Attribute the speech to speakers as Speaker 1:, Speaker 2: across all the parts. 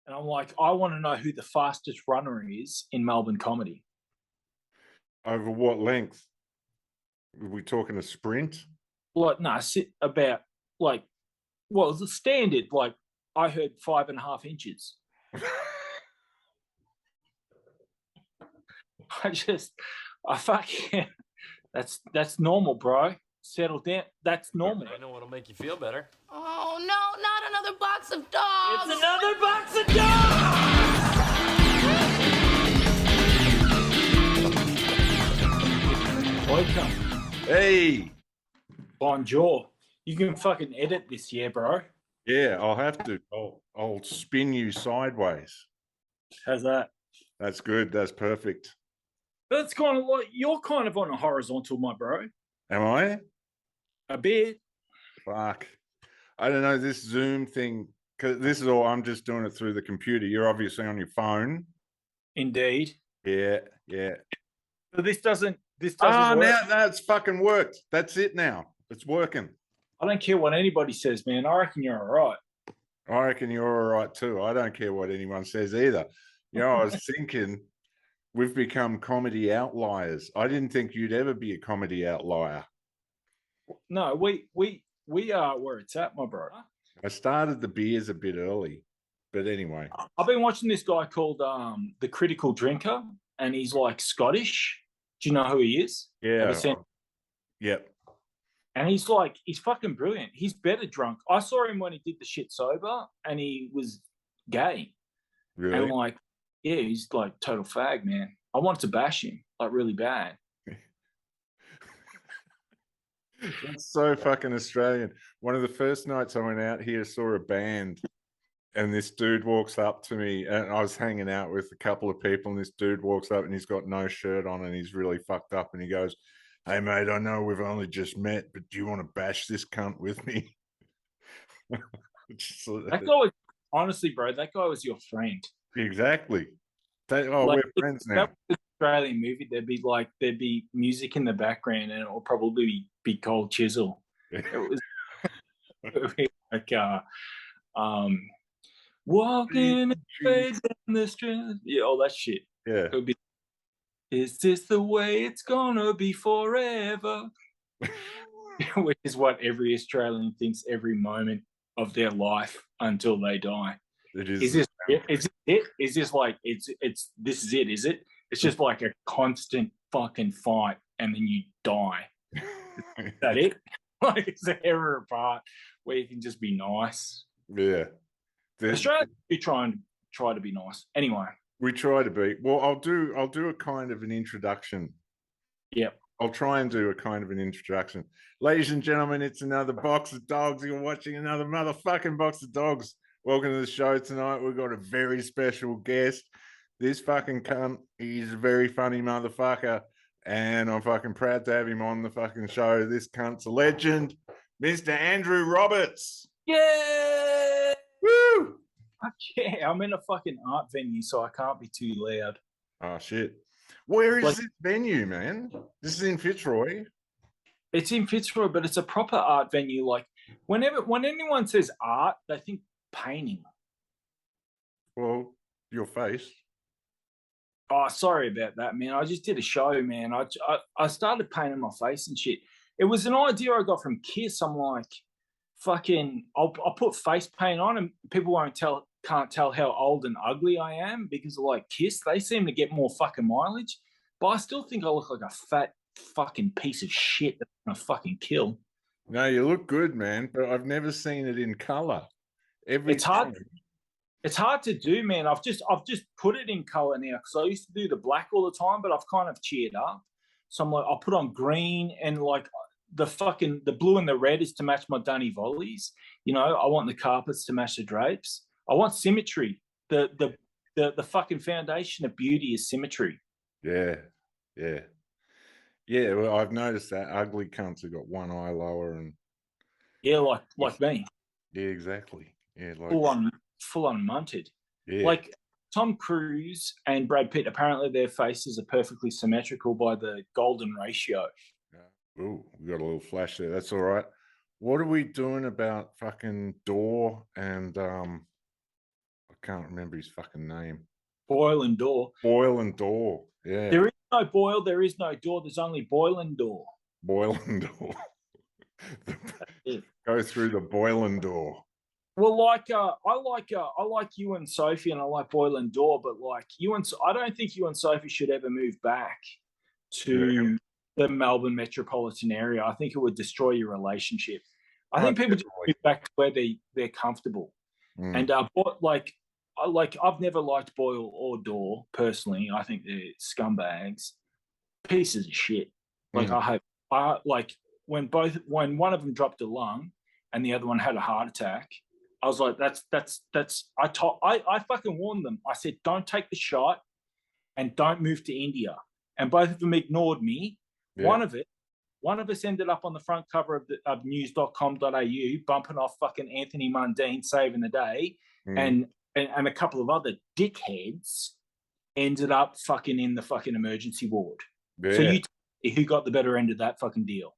Speaker 1: And I'm like, I want to know who the fastest runner is in Melbourne comedy.
Speaker 2: Over what length? Are we talking a sprint?
Speaker 1: Like, no, about like, well, the standard, like I heard 5.5 inches. I fucking, that's normal, bro. Settle down. That's normal.
Speaker 3: I know what'll make you feel better.
Speaker 4: Oh no, not another box of dogs!
Speaker 3: It's another box of dogs!
Speaker 1: Welcome.
Speaker 2: Hey.
Speaker 1: Bonjour. You can fucking edit this, yeah, bro.
Speaker 2: Yeah, I'll have to. I'll spin you sideways.
Speaker 1: How's that?
Speaker 2: That's good. That's perfect.
Speaker 1: That's kind of like, you're kind of on a horizontal, my bro.
Speaker 2: Am I?
Speaker 1: A bit.
Speaker 2: Fuck. I don't know, this Zoom thing, because this is all, I'm just doing it through the computer. You're obviously on your phone.
Speaker 1: Indeed.
Speaker 2: Yeah.
Speaker 1: But this doesn't work.
Speaker 2: Now that's fucking worked. That's it now. It's working.
Speaker 1: I don't care what anybody says, man. I reckon you're all right.
Speaker 2: I reckon you're all right too. I don't care what anyone says either. You know, I was thinking we've become comedy outliers. I didn't think you'd ever be a comedy outlier.
Speaker 1: No, we are where it's at, my bro.
Speaker 2: I started the beers a bit early, but anyway.
Speaker 1: I've been watching this guy called The Critical Drinker, and he's like Scottish. Do you know who he is?
Speaker 2: Yeah. Yep.
Speaker 1: And he's fucking brilliant. He's better drunk. I saw him when he did the shit sober, and he was gay.
Speaker 2: Really?
Speaker 1: And like, yeah, he's like total fag, man. I wanted to bash him, like really bad.
Speaker 2: That's so fucking Australian. One of the first nights I went out here, saw a band, and this dude walks up to me, and I was hanging out with a couple of people, and this dude walks up and he's got no shirt on and he's really fucked up, and he goes, "Hey mate, I know we've only just met, but do you want to bash this cunt with me?"
Speaker 1: That guy was, honestly, bro, that guy was your friend.
Speaker 2: Exactly. We're friends now.
Speaker 1: Australian movie, there'd be music in the background, and it will probably be Cold Chisel. It would be like walking away down the street, yeah, all that shit.
Speaker 2: Yeah.
Speaker 1: It would be, is this the way it's gonna be forever? Which is what every Australian thinks every moment of their life until they die.
Speaker 2: It is.
Speaker 1: Is this it? Is this like this is it? Is it? It's just like a constant fucking fight, and then you die. Is that it? Like, it's a error part where you can just be nice.
Speaker 2: Yeah.
Speaker 1: Australia, we try to be nice. Anyway,
Speaker 2: we try to be. Well, I'll do a kind of an introduction.
Speaker 1: Yep.
Speaker 2: I'll try and do a kind of an introduction. Ladies and gentlemen, it's another Box of Dogs. You're watching another motherfucking Box of Dogs. Welcome to the show tonight. We've got a very special guest. This fucking cunt, he's a very funny motherfucker, and I'm fucking proud to have him on the fucking show. This cunt's a legend, Mr. Andrew Roberts.
Speaker 1: Yeah!
Speaker 2: Woo!
Speaker 1: Fuck yeah, I'm in a fucking art venue, so I can't be too loud.
Speaker 2: Oh, shit. Where is this venue, man? This is in Fitzroy.
Speaker 1: It's in Fitzroy, but it's a proper art venue. Like, when anyone says art, they think painting.
Speaker 2: Well, your face.
Speaker 1: Oh, sorry about that, man. I just did a show, man. I started painting my face and shit. It was an idea I got from Kiss. I'm like, fucking, I'll put face paint on, and people can't tell how old and ugly I am because of like Kiss. They seem to get more fucking mileage, but I still think I look like a fat fucking piece of shit that's gonna fucking kill.
Speaker 2: No, you look good, man, but I've never seen it in color.
Speaker 1: It's hard. It's hard to do, man. I've just put it in color now because I used to do the black all the time, but I've kind of cheered up. So I'm like, I'll put on green, and like the blue and the red is to match my Dunny volleys. You know, I want the carpets to match the drapes. I want symmetry. The fucking foundation of beauty is symmetry.
Speaker 2: Yeah. Well, I've noticed that ugly cunts have got one eye lower, and
Speaker 1: yeah, like me.
Speaker 2: Yeah, exactly. Yeah, like
Speaker 1: full on munted.
Speaker 2: Yeah.
Speaker 1: Like Tom Cruise and Brad Pitt, apparently their faces are perfectly symmetrical by the golden ratio.
Speaker 2: Oh, we got a little flash there. That's all right. What are we doing about fucking Door and I can't remember his fucking name.
Speaker 1: Boyle and Door.
Speaker 2: Boyle and Door. Yeah.
Speaker 1: There is no Boyle. There is no Door. There's only Boyle and Door.
Speaker 2: Boyle and Door. Go through the Boyle and Door.
Speaker 1: Well, I like you and Sofie, and I like Boyle and Door, but like I don't think you and Sofie should ever move back to the Melbourne metropolitan area. I think it would destroy your relationship. I think people just move back to where they're comfortable. And I've never liked Boyle or Door personally. I think they're scumbags, pieces of shit. Like when one of them dropped a lung and the other one had a heart attack, I was like, I fucking warned them. I said, don't take the shot and don't move to India. And both of them ignored me. Yeah. One of us ended up on the front cover of news.com.au, bumping off fucking Anthony Mundine saving the day. And a couple of other dickheads ended up fucking in the fucking emergency ward. Yeah. So you who got the better end of that fucking deal?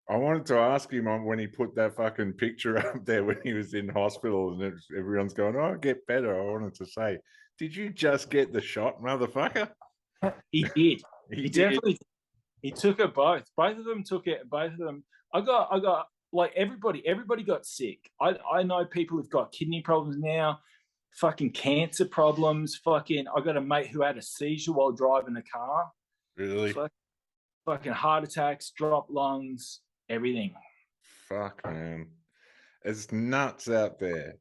Speaker 2: I wanted to ask him on when he put that fucking picture up there when he was in hospital and everyone's going, "Oh, get better." I wanted to say, did you just get the shot, motherfucker?
Speaker 1: He did. He definitely. He took it both. Both of them took it. Both of them. I got like everybody got sick. I know people who've got kidney problems now, fucking cancer problems. Fucking, I got a mate who had a seizure while driving a car.
Speaker 2: Really?
Speaker 1: Fucking heart attacks, dropped lungs, everything.
Speaker 2: Fuck, man. It's nuts out there.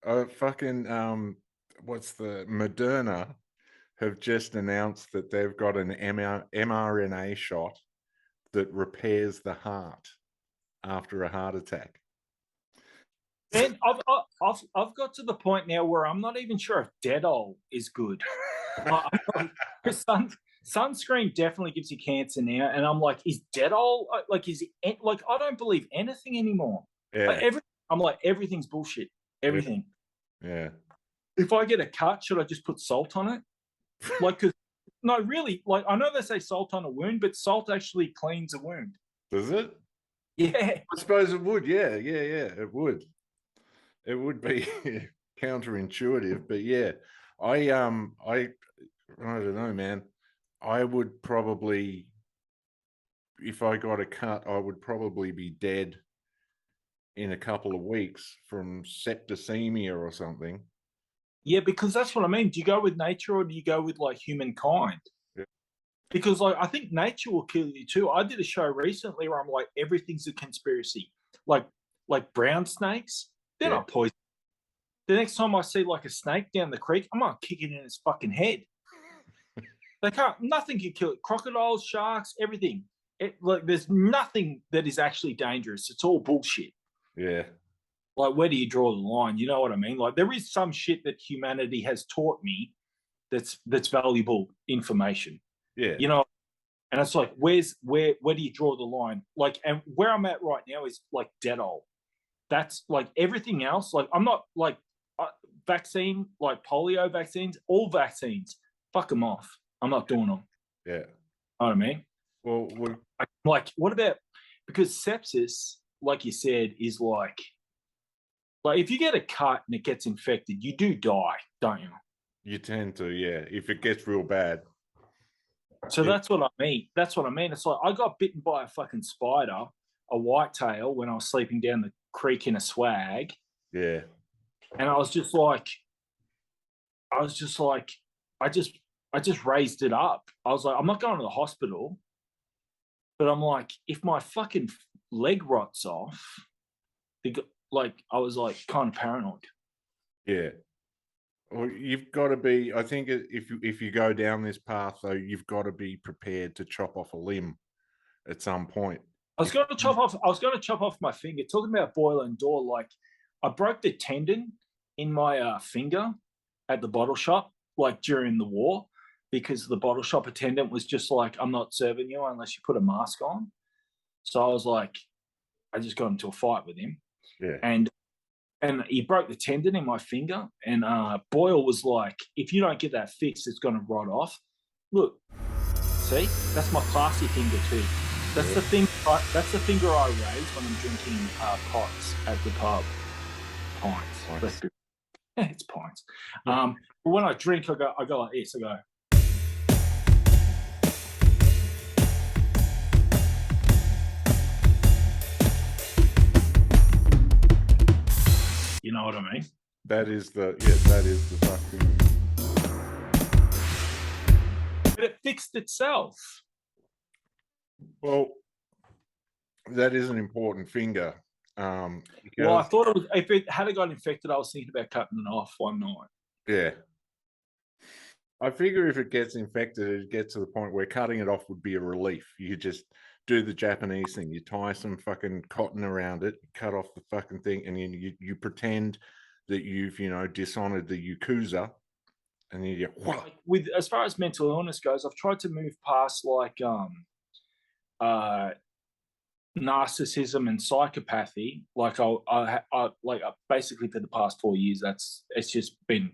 Speaker 2: Fucking, what's the Moderna have just announced that they've got an mRNA shot that repairs the heart after a heart attack.
Speaker 1: And I've got to the point now where I'm not even sure if Dettol is good. Sunscreen definitely gives you cancer now, and I'm like, is Dettol I don't believe anything anymore. Yeah. I'm like, everything's bullshit. Everything.
Speaker 2: Yeah. If
Speaker 1: I get a cut, should I just put salt on it? Like, no, really. Like, I know they say salt on a wound, but salt actually cleans a wound.
Speaker 2: Does it?
Speaker 1: Yeah.
Speaker 2: I suppose it would. Yeah. It would. It would be counterintuitive, but yeah, I don't know, man. I would probably, if I got a cut, I would probably be dead in a couple of weeks from septicemia or something.
Speaker 1: Yeah, because that's what I mean. Do you go with nature or do you go with like humankind?
Speaker 2: Yeah.
Speaker 1: Because like I think nature will kill you too. I did a show recently where I'm like, everything's a conspiracy. Like brown snakes, they're not poison. The next time I see like a snake down the creek, I'm gonna kick it in its fucking head. Nothing can kill it. Crocodiles, sharks, everything. There's nothing that is actually dangerous. It's all bullshit.
Speaker 2: Yeah.
Speaker 1: Like, where do you draw the line? You know what I mean? Like, there is some shit that humanity has taught me that's valuable information.
Speaker 2: Yeah.
Speaker 1: You know, and it's like, where do you draw the line? Like, and where I'm at right now is like Dettol. That's like everything else. Like, I'm not like vaccine, like polio vaccines, all vaccines. Fuck them off. I'm not doing them.
Speaker 2: Yeah.
Speaker 1: You know what I mean?
Speaker 2: Well,
Speaker 1: like, what about, because sepsis, like you said, is like if you get a cut and it gets infected, you do die, don't you?
Speaker 2: You tend to, yeah, if it gets real bad.
Speaker 1: So that's what I mean. That's what I mean. It's like I got bitten by a fucking spider, a whitetail, when I was sleeping down the creek in a swag.
Speaker 2: Yeah.
Speaker 1: And I just raised it up. I was like, I'm not going to the hospital. But I'm like, if my fucking leg rots off, I was like kind of paranoid.
Speaker 2: Yeah. Well, you've got to be, I think if you go down this path, though, you've got to be prepared to chop off a limb at some point.
Speaker 1: I was going to chop off my finger. Talking about Boyle and Door, like I broke the tendon in my finger at the bottle shop, like during the war, because the bottle shop attendant was just like, I'm not serving you unless you put a mask on. So I was like, I just got into a fight with him.
Speaker 2: Yeah.
Speaker 1: And he broke the tendon in my finger. And Boyle was like, if you don't get that fixed, it's going to rot off. Look, see, that's my classy finger too. That's the thing. That's the finger I raise when I'm drinking pots at the pub. Pints. It's pints. But when I drink, I go like this. I go. You know what I mean?
Speaker 2: That is the fucking.
Speaker 1: But it fixed itself.
Speaker 2: Well, that is an important finger.
Speaker 1: Well, I thought it was, if it had got infected, I was thinking about cutting it off one night.
Speaker 2: Yeah. I figure if it gets infected, it gets to the point where cutting it off would be a relief. You could just do the Japanese thing. You tie some fucking cotton around it, cut off the fucking thing, and then you pretend that you've, dishonored the Yakuza. And then you get,
Speaker 1: with as far as mental illness goes, I've tried to move past narcissism and psychopathy. Like I basically for the past 4 years, it's just been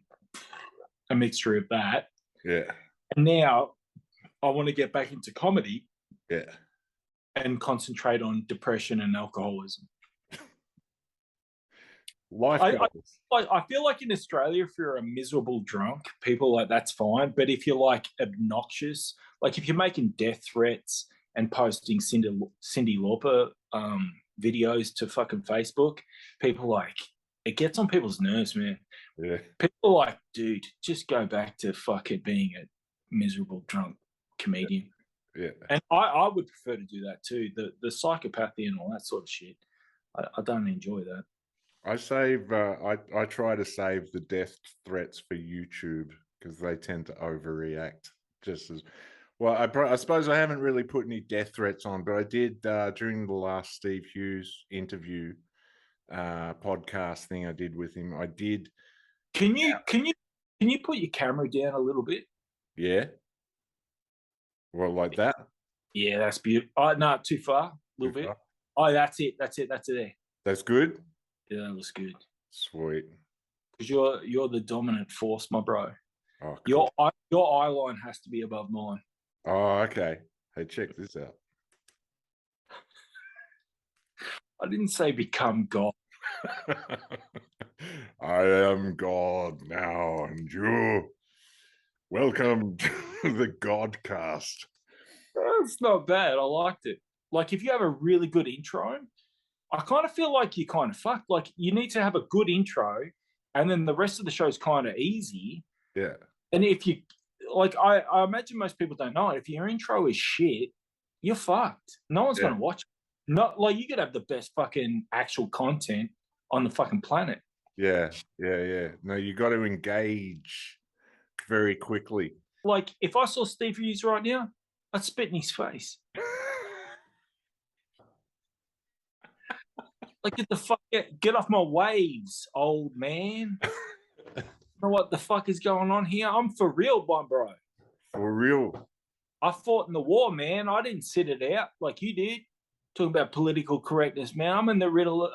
Speaker 1: a mixture of that.
Speaker 2: Yeah. And
Speaker 1: now I want to get back into comedy.
Speaker 2: Yeah.
Speaker 1: And concentrate on depression and alcoholism. I feel like in Australia, if you're a miserable drunk, people like that's fine. But if you're like obnoxious, like if you're making death threats and posting Cyndi Lauper videos to fucking Facebook, people like it gets on people's nerves, man.
Speaker 2: Yeah.
Speaker 1: People like, dude, just go back to fucking being a miserable drunk comedian.
Speaker 2: Yeah.
Speaker 1: And I would prefer to do that too. The psychopathy and all that sort of shit. I don't enjoy that.
Speaker 2: I try to save the death threats for YouTube because they tend to overreact just as well. I suppose I haven't really put any death threats on, but I did during the last Steve Hughes interview podcast thing I did with him. I did.
Speaker 1: Can you put your camera down a little bit?
Speaker 2: Yeah. Well, like that?
Speaker 1: Yeah, that's beautiful. No, too far. A little bit. Oh, that's it. That's there.
Speaker 2: That's good?
Speaker 1: Yeah, that looks good.
Speaker 2: Sweet.
Speaker 1: Because you're the dominant force, my bro.
Speaker 2: Oh, cool.
Speaker 1: Your eye line has to be above mine.
Speaker 2: Oh, okay. Hey, check this out.
Speaker 1: I didn't say become God.
Speaker 2: I am God now, and you. Welcome to the Godcast.
Speaker 1: That's not bad. I liked it. Like, if you have a really good intro, I kind of feel like you're kind of fucked. Like, you need to have a good intro, and then the rest of the show is kind of easy.
Speaker 2: Yeah.
Speaker 1: And if you, like, I imagine most people don't know it. If your intro is shit, you're fucked. No one's going to watch it. Not like you could have the best fucking actual content on the fucking planet.
Speaker 2: Yeah. No, you got to engage very quickly.
Speaker 1: Like, if I saw Steve Hughes right now, I'd spit in his face. Like, get off my waves, old man. You know what the fuck is going on here? I'm for real, my bro.
Speaker 2: For real.
Speaker 1: I fought in the war, man. I didn't sit it out like you did. Talking about political correctness, man. I'm in the middle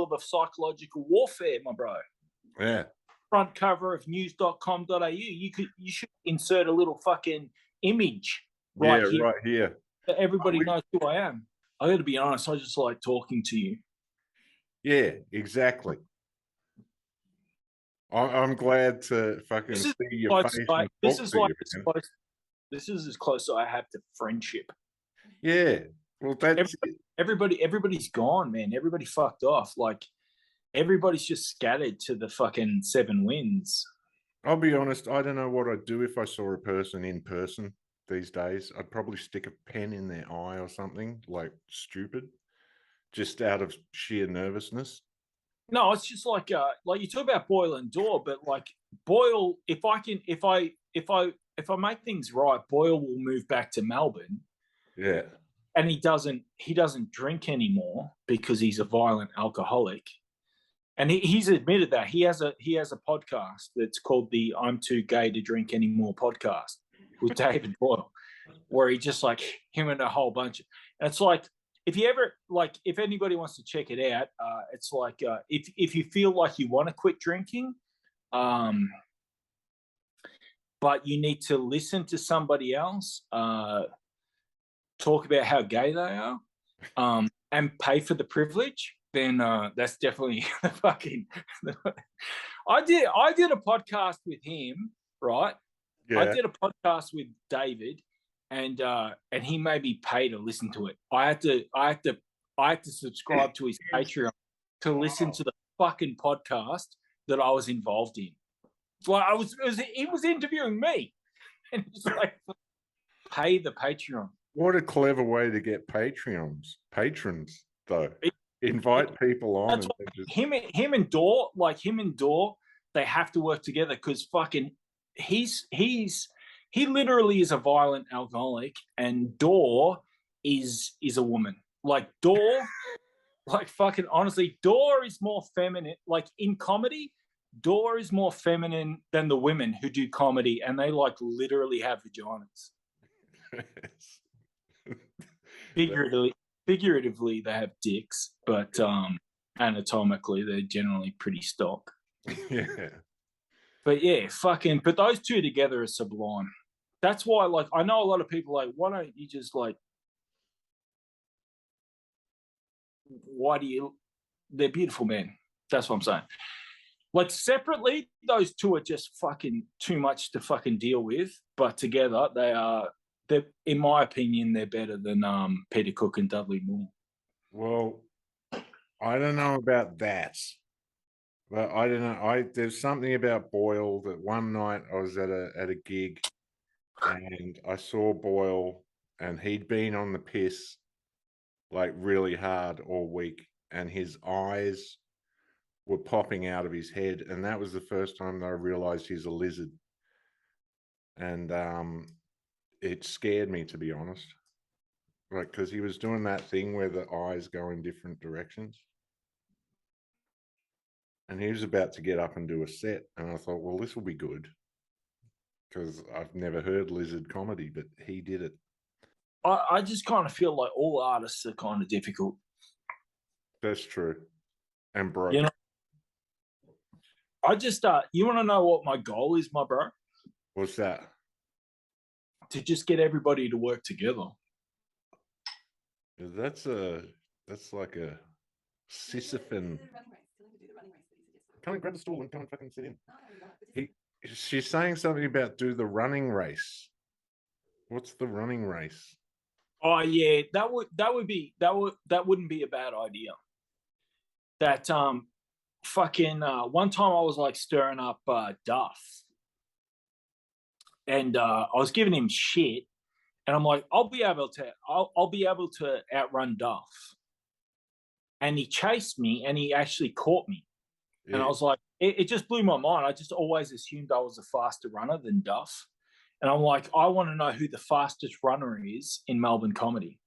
Speaker 1: of a psychological warfare, my bro.
Speaker 2: Yeah.
Speaker 1: Front cover of news.com.au. You should insert a little fucking image right
Speaker 2: here.
Speaker 1: So everybody knows who I am. I got to be honest. I just like talking to you.
Speaker 2: Yeah, exactly. I'm glad to fucking see your face.
Speaker 1: This is as close as I have to friendship.
Speaker 2: Yeah. Well,
Speaker 1: everybody's gone, man. Everybody fucked off. Like, everybody's just scattered to the fucking seven winds.
Speaker 2: I'll be honest. I don't know what I'd do if I saw a person in person these days. I'd probably stick a pen in their eye or something, like stupid, just out of sheer nervousness.
Speaker 1: No, it's just like you talk about Boyle and Dorr, but like Boyle, if I make things right, Boyle will move back to Melbourne.
Speaker 2: Yeah.
Speaker 1: And he doesn't drink anymore because he's a violent alcoholic. And he's admitted that. He has a podcast that's called the I'm Too Gay to Drink Anymore podcast with David Boyle, where he just like him and a whole bunch of, and it's like, if anybody wants to check it out, it's like if you feel like you want to quit drinking, but you need to listen to somebody else talk about how gay they are, and pay for the privilege, then that's definitely the fucking. I did a podcast with him, right? I
Speaker 2: Yeah.
Speaker 1: did a podcast with David, and he made me pay to listen to it. I had to subscribe to his Patreon to listen to the fucking podcast that I was involved in. Like he was interviewing me, and he's like, pay the Patreon.
Speaker 2: What a clever way to get patrons, though. Invite people on.
Speaker 1: That's what, him and Dor, they have to work together because fucking he literally is a violent alcoholic, and Dor is a woman. Like Dor, like fucking honestly, Dor is more feminine. Like in comedy, Dor is more feminine than the women who do comedy, and they like literally have vaginas. Figuratively, they have dicks, but anatomically, they're generally pretty stock.
Speaker 2: Yeah.
Speaker 1: But yeah, but those two together are sublime. That's why, like, I know a lot of people like, why don't you just like, they're beautiful men. That's what I'm saying. Like separately, those two are just fucking too much to fucking deal with, but together they're, in my opinion, they're better than Peter Cook and Dudley Moore.
Speaker 2: Well, I don't know about that, but I don't know. There's something about Boyle that one night I was at a gig, and I saw Boyle, and he'd been on the piss like really hard all week, and his eyes were popping out of his head, and that was the first time that I realized he's a lizard, and it scared me, to be honest. Like, because he was doing that thing where the eyes go in different directions. And he was about to get up and do a set. And I thought, well, this will be good. Because I've never heard lizard comedy, but he did it.
Speaker 1: I just kind of feel like all artists are kind of difficult.
Speaker 2: That's true. And broke.
Speaker 1: You know, I just, you want to know what my goal is, my bro?
Speaker 2: What's that?
Speaker 1: To just get everybody to work together.
Speaker 2: That's like a Sisyphean. Come and grab the stool and come and fucking sit in. She's saying something about do the running race. What's the running race?
Speaker 1: Oh yeah, that wouldn't be a bad idea. That fucking one time I was like stirring up Duff, and I was giving him shit, and I'm like, I'll be able to outrun Duff, and he chased me, and he actually caught me, yeah. And I was like, it just blew my mind. I just always assumed I was a faster runner than Duff. And I'm like, I want to know who the fastest runner is in Melbourne comedy.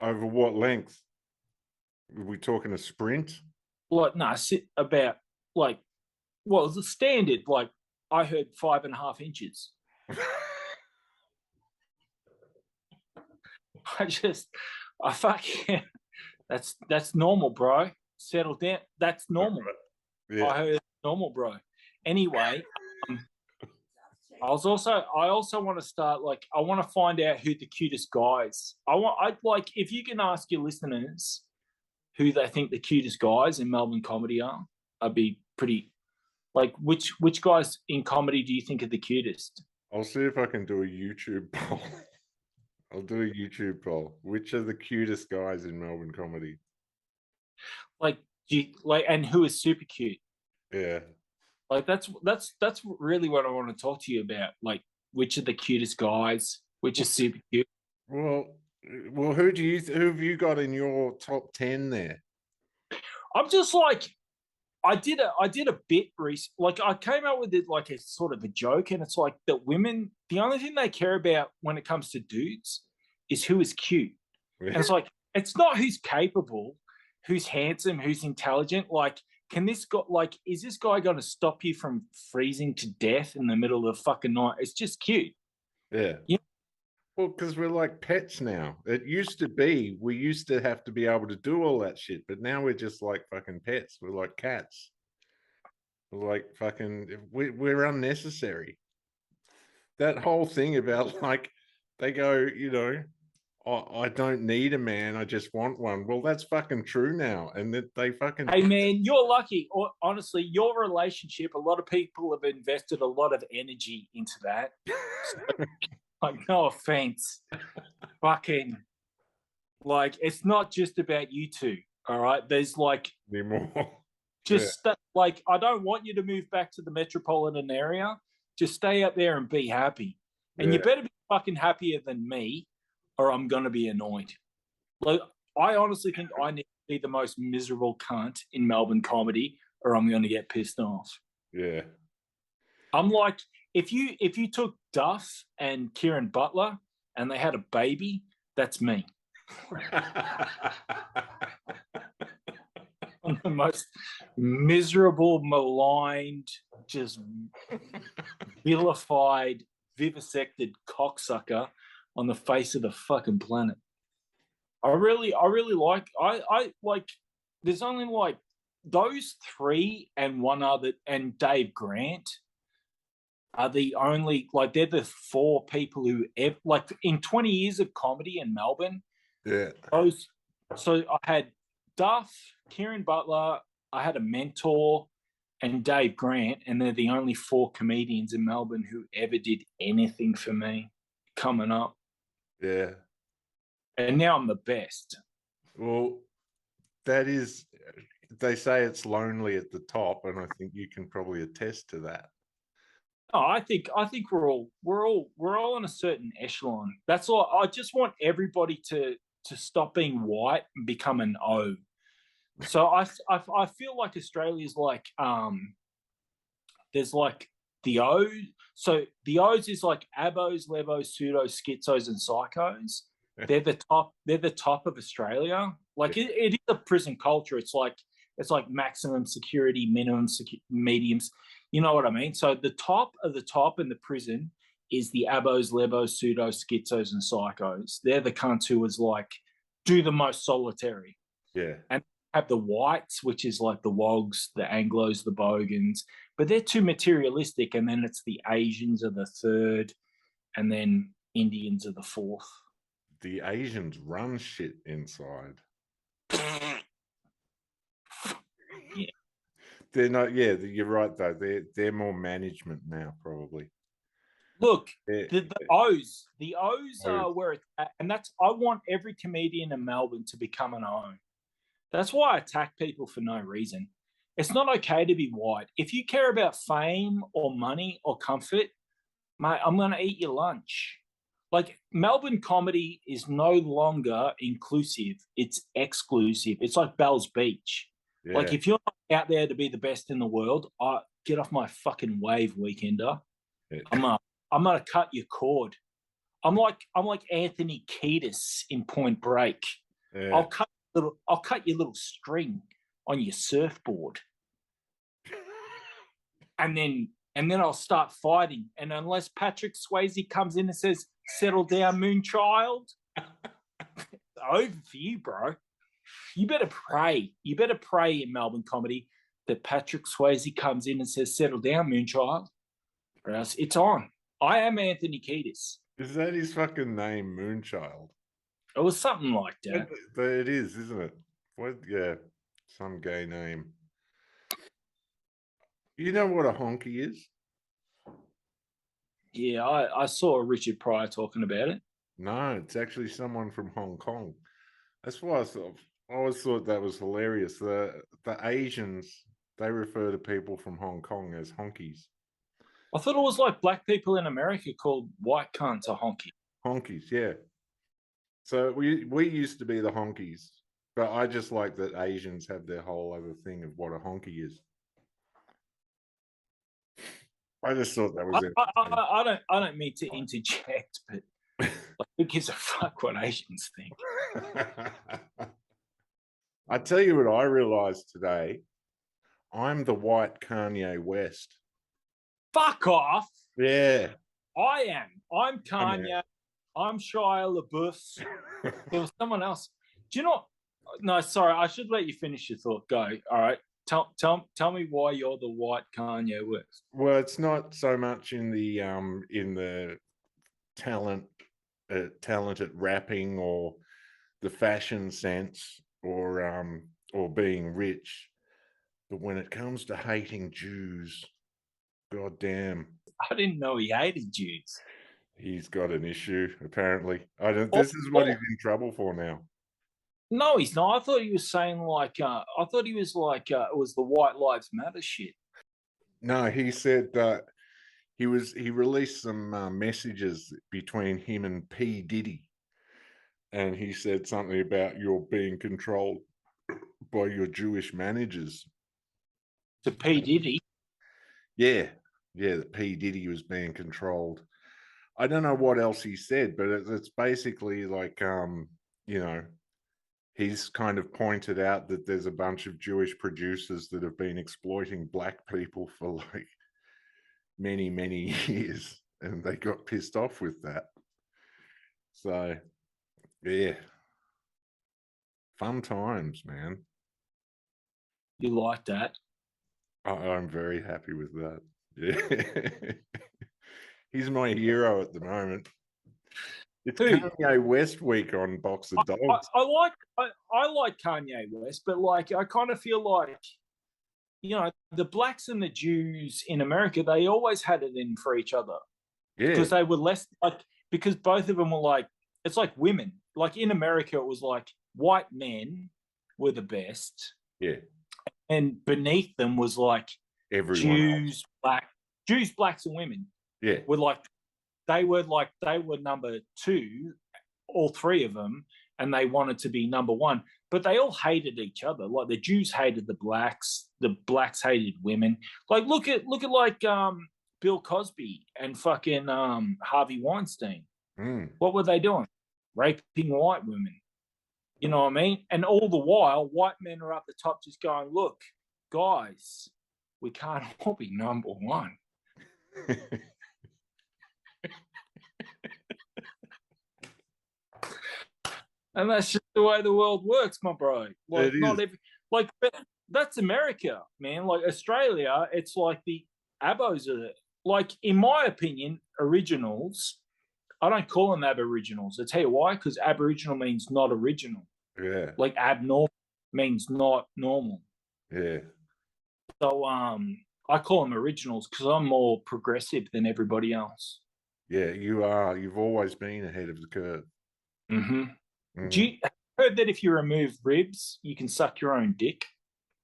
Speaker 2: Over what length? Are we talking a sprint?
Speaker 1: Like, no, about like, well, the standard, like, I heard 5.5 inches. I fucking, that's normal, bro. Settle down. That's normal. Yeah. I heard normal, bro. Anyway, I also want to start, like, I want to find out who the cutest guys. I'd like, if you can ask your listeners who they think the cutest guys in Melbourne comedy are, I'd be pretty, like, which guys in comedy do you think are the cutest?
Speaker 2: I'll see if I can do a YouTube poll. I'll do a YouTube poll. Which are the cutest guys in Melbourne comedy?
Speaker 1: Like, and who is super cute?
Speaker 2: Yeah.
Speaker 1: Like, that's really what I want to talk to you about. Like, which are the cutest guys? Which are super cute?
Speaker 2: Well, who have you got in your top 10 there?
Speaker 1: I'm just like, I did a bit recently. Like, I came out with it like a sort of a joke, and it's like that women, the only thing they care about when it comes to dudes is who is cute. Yeah. And it's like, it's not who's capable, who's handsome, who's intelligent. Like, can this guy, like, is this guy going to stop you from freezing to death in the middle of the fucking night? It's just cute.
Speaker 2: Yeah. You know? Well, because we're like pets now. It used to be, we used to have to be able to do all that shit, but now we're just like fucking pets. We're like cats. We're like fucking, we're unnecessary. That whole thing about, like, they go, you know, I don't need a man, I just want one. Well, that's fucking true now. And that they fucking
Speaker 1: Hey man, you're lucky. Or honestly, your relationship, a lot of people have invested a lot of energy into that. Like, no offense. Fucking like it's not just about you two. All right. There's like
Speaker 2: anymore.
Speaker 1: just like I don't want you to move back to the metropolitan area. Just stay up there and be happy. And you better be fucking happier than me, or I'm gonna be annoyed. Like I honestly think I need to be the most miserable cunt in Melbourne comedy, or I'm gonna get pissed off.
Speaker 2: Yeah.
Speaker 1: I'm like, if you took Duff and Kieran Butler and they had a baby, that's me. I'm the most miserable, maligned, just vilified, vivisected cocksucker on the face of the fucking planet. I really like I like there's only like those three and one other and Dave Grant are the only like they're the four people who ever like in 20 years of comedy in Melbourne.
Speaker 2: Yeah.
Speaker 1: So I had Duff, Kieran Butler, I had a mentor, and Dave Grant, and they're the only four comedians in Melbourne who ever did anything for me coming up.
Speaker 2: Yeah.
Speaker 1: And now I'm the best.
Speaker 2: Well, that is, they say it's lonely at the top, and I think you can probably attest to that.
Speaker 1: Oh, I think we're all in a certain echelon. That's all. I just want everybody to stop being white and become an O. So I feel like Australia's like there's like the O. So the O's is like abos, levos, pseudos, schizos, and psychos. They're the top of Australia. Like it is a prison culture. It's like maximum security, minimum mediums. You know what I mean? So the top of the top in the prison is the abos, lebos, pseudos, schizos, and psychos. They're the cunts who is like do the most solitary.
Speaker 2: Yeah.
Speaker 1: And have the whites, which is like the wogs, the Anglos, the bogans, but they're too materialistic. And then it's the Asians are the third, and then Indians are the fourth.
Speaker 2: The Asians run shit inside.
Speaker 1: Yeah.
Speaker 2: They're not, yeah, you're right though. They're more management now, probably.
Speaker 1: Look, the O's are where it's at, and that's I want every comedian in Melbourne to become an O. That's why I attack people for no reason. It's not okay to be white. If you care about fame or money or comfort, mate, I'm going to eat your lunch. Like Melbourne comedy is no longer inclusive. It's exclusive. It's like Bell's Beach. Yeah. Like if you're not out there to be the best in the world, get off my fucking wave, weekender. Yeah. I'm gonna cut your cord. I'm like Anthony Kiedis in Point Break. Yeah. I'll cut your little string on your surfboard. and then I'll start fighting. And unless Patrick Swayze comes in and says, "Settle down, Moonchild," it's over for you, bro. You better pray. You better pray in Melbourne comedy that Patrick Swayze comes in and says, "Settle down, Moonchild." Or else it's on. I am Anthony Kiedis.
Speaker 2: Is that his fucking name, Moonchild?
Speaker 1: It was something like that.
Speaker 2: It is, isn't it? What? Yeah, some gay name. You know what a honky is?
Speaker 1: Yeah, I saw Richard Pryor talking about it.
Speaker 2: No, it's actually someone from Hong Kong. That's why I always thought that was hilarious. The Asians, they refer to people from Hong Kong as honkies.
Speaker 1: I thought it was like black people in America called white cunts a honky.
Speaker 2: Honkies, yeah. So we used to be the honkies, but I just like that Asians have their whole other thing of what a honky is. I just thought that was it.
Speaker 1: I don't mean to interject, but like, who gives a fuck what Asians think?
Speaker 2: I tell you what I realized today. I'm the white Kanye West.
Speaker 1: Fuck off.
Speaker 2: Yeah.
Speaker 1: I am. I'm Kanye. I'm Shia LaBeouf. There was someone else. Do you know? No, sorry. I should let you finish your thought. Go. All right. Tell me why you're the white Kanye West.
Speaker 2: Well, it's not so much in the talent talent at rapping or the fashion sense or being rich, but when it comes to hating Jews, goddamn,
Speaker 1: I didn't know he hated Jews.
Speaker 2: he's got an issue apparently. I don't.
Speaker 1: Oh,
Speaker 2: This is what
Speaker 1: oh.
Speaker 2: he's in trouble for now.
Speaker 1: No, he's not. I thought he was saying like, I thought he was like, it was the White Lives Matter shit.
Speaker 2: No, he said that he released some messages between him and P. Diddy, and he said something about you're being controlled by your Jewish managers.
Speaker 1: To P. Diddy.
Speaker 2: Yeah, that P. Diddy was being controlled. I don't know what else he said, but it's basically like, you know, he's kind of pointed out that there's a bunch of Jewish producers that have been exploiting black people for like many, many years, and they got pissed off with that. So, yeah, fun times, man.
Speaker 1: You like that?
Speaker 2: I'm very happy with that. Yeah. He's my hero at the moment. It's
Speaker 1: Who?
Speaker 2: Kanye West week on Box of Dogs.
Speaker 1: I like Kanye West, but like I kind of feel like, you know, the blacks and the Jews in America, they always had it in for each other.
Speaker 2: Yeah,
Speaker 1: Because they were less like, because both of them were like, it's like women. Like in America, it was like white men were the best,
Speaker 2: yeah.
Speaker 1: and beneath them was like
Speaker 2: Everyone else.
Speaker 1: Jews, blacks, and women.
Speaker 2: Yeah,
Speaker 1: Were like they were number two, all three of them, and they wanted to be number one. But they all hated each other. Like the Jews hated the blacks hated women. Like look at like Bill Cosby and fucking Harvey Weinstein. What were they doing? Raping white women. You know what I mean? And all the while, white men are up the top just going, look, guys, we can't all be number one. And that's just the way the world works, my bro. Like, but that's America, man. Like Australia, it's like the Abos are, like, in my opinion, originals. I don't call them Aboriginals. I tell you why, because Aboriginal means not original.
Speaker 2: Yeah.
Speaker 1: Like abnormal means not normal.
Speaker 2: Yeah.
Speaker 1: So I call them originals because I'm more progressive than everybody else.
Speaker 2: Yeah, you are. You've always been ahead of the curve.
Speaker 1: Mm-hmm. Do you heard that if you remove ribs, you can suck your own dick?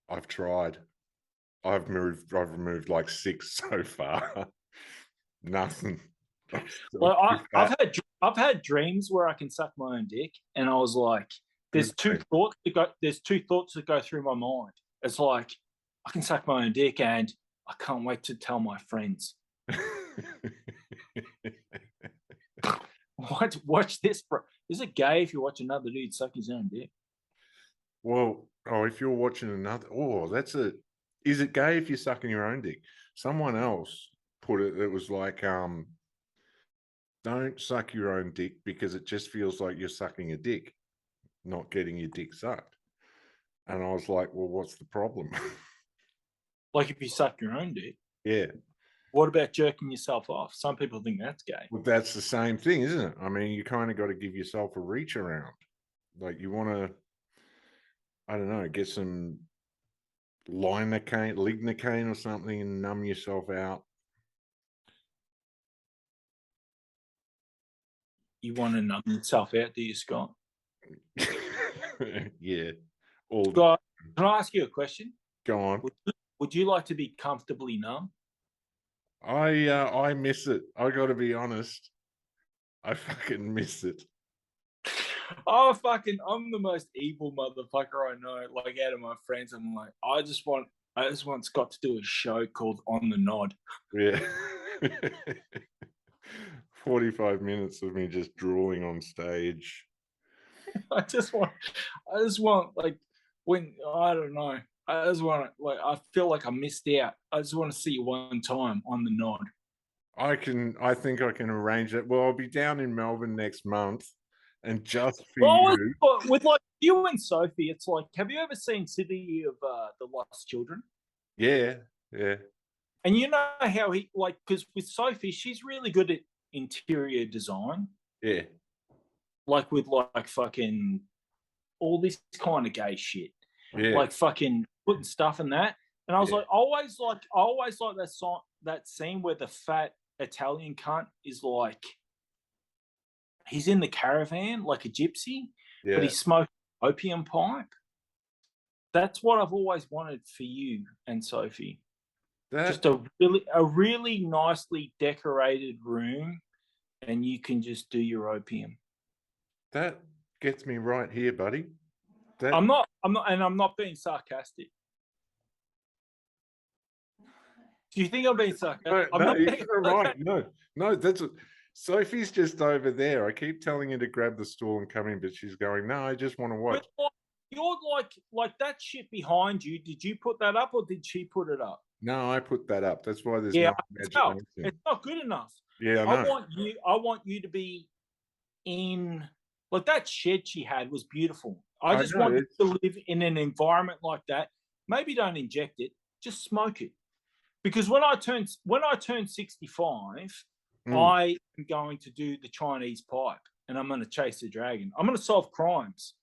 Speaker 2: I've tried. I've removed like 6 so far. Nothing.
Speaker 1: Well, I've had dreams where I can suck my own dick, and I was like, there's two thoughts that go through my mind. It's like, I can suck my own dick, and I can't wait to tell my friends. Watch this, bro. Is it gay if you watch another dude suck his own dick?
Speaker 2: Well, if you're watching another, is it gay if you're sucking your own dick? Someone else put it, it was like, don't suck your own dick because it just feels like you're sucking a dick, not getting your dick sucked. And I was like, well, what's the problem?
Speaker 1: Like if you suck your own dick?
Speaker 2: Yeah.
Speaker 1: What about jerking yourself off? Some people think that's gay.
Speaker 2: Well, that's the same thing, isn't it? I mean, you kind of got to give yourself a reach around. Like you want to, I don't know, get some lignocaine or something and numb yourself out.
Speaker 1: You want to numb yourself out, do you, Scott?
Speaker 2: Yeah.
Speaker 1: Scott, can I ask you a question?
Speaker 2: Go on.
Speaker 1: Would you like to be comfortably numb?
Speaker 2: I miss it. I got to be honest. I fucking miss it.
Speaker 1: I'm the most evil motherfucker I know. Like out of my friends, I'm like, I just want Scott to do a show called On the Nod.
Speaker 2: Yeah. 45 minutes of me just drooling on stage.
Speaker 1: I just want like, when, I don't know. I just want to, like, I feel like I missed out. I just want to see you one time on the Nod.
Speaker 2: I think I can arrange it. Well, I'll be down in Melbourne next month, and just for you.
Speaker 1: With like you and Sofie, it's like, have you ever seen City of the Lost Children?
Speaker 2: Yeah, yeah.
Speaker 1: And you know how he, like, because with Sofie, she's really good at interior design.
Speaker 2: Yeah.
Speaker 1: like with like fucking all this kind of gay shit,
Speaker 2: Yeah.
Speaker 1: like fucking putting stuff in that. And I was like, I always like that song, that scene where the fat Italian cunt is like, he's in the caravan like a gypsy, but he's smoking opium pipe. That's what I've always wanted for you and Sophie. Just a really nicely decorated room, and you can just do your opium.
Speaker 2: That gets me right here, buddy.
Speaker 1: I'm not, and I'm not being sarcastic. Do you think I'm being sarcastic?
Speaker 2: You're right. No, that's what, Sophie's just over there. I keep telling her to grab the stool and come in, but she's going, no, I just want to watch.
Speaker 1: But you're like that shit behind you. Did you put that up or did she put it up?
Speaker 2: No, I put that up. That's why there's
Speaker 1: no
Speaker 2: imagination.
Speaker 1: It's not good enough.
Speaker 2: Yeah, I know.
Speaker 1: I want you to be in, like, that shed she had was beautiful. I just want you to live in an environment like that. Maybe don't inject it, just smoke it. Because when I turn 65, I am going to do the Chinese pipe and I'm going to chase the dragon. I'm going to solve crimes.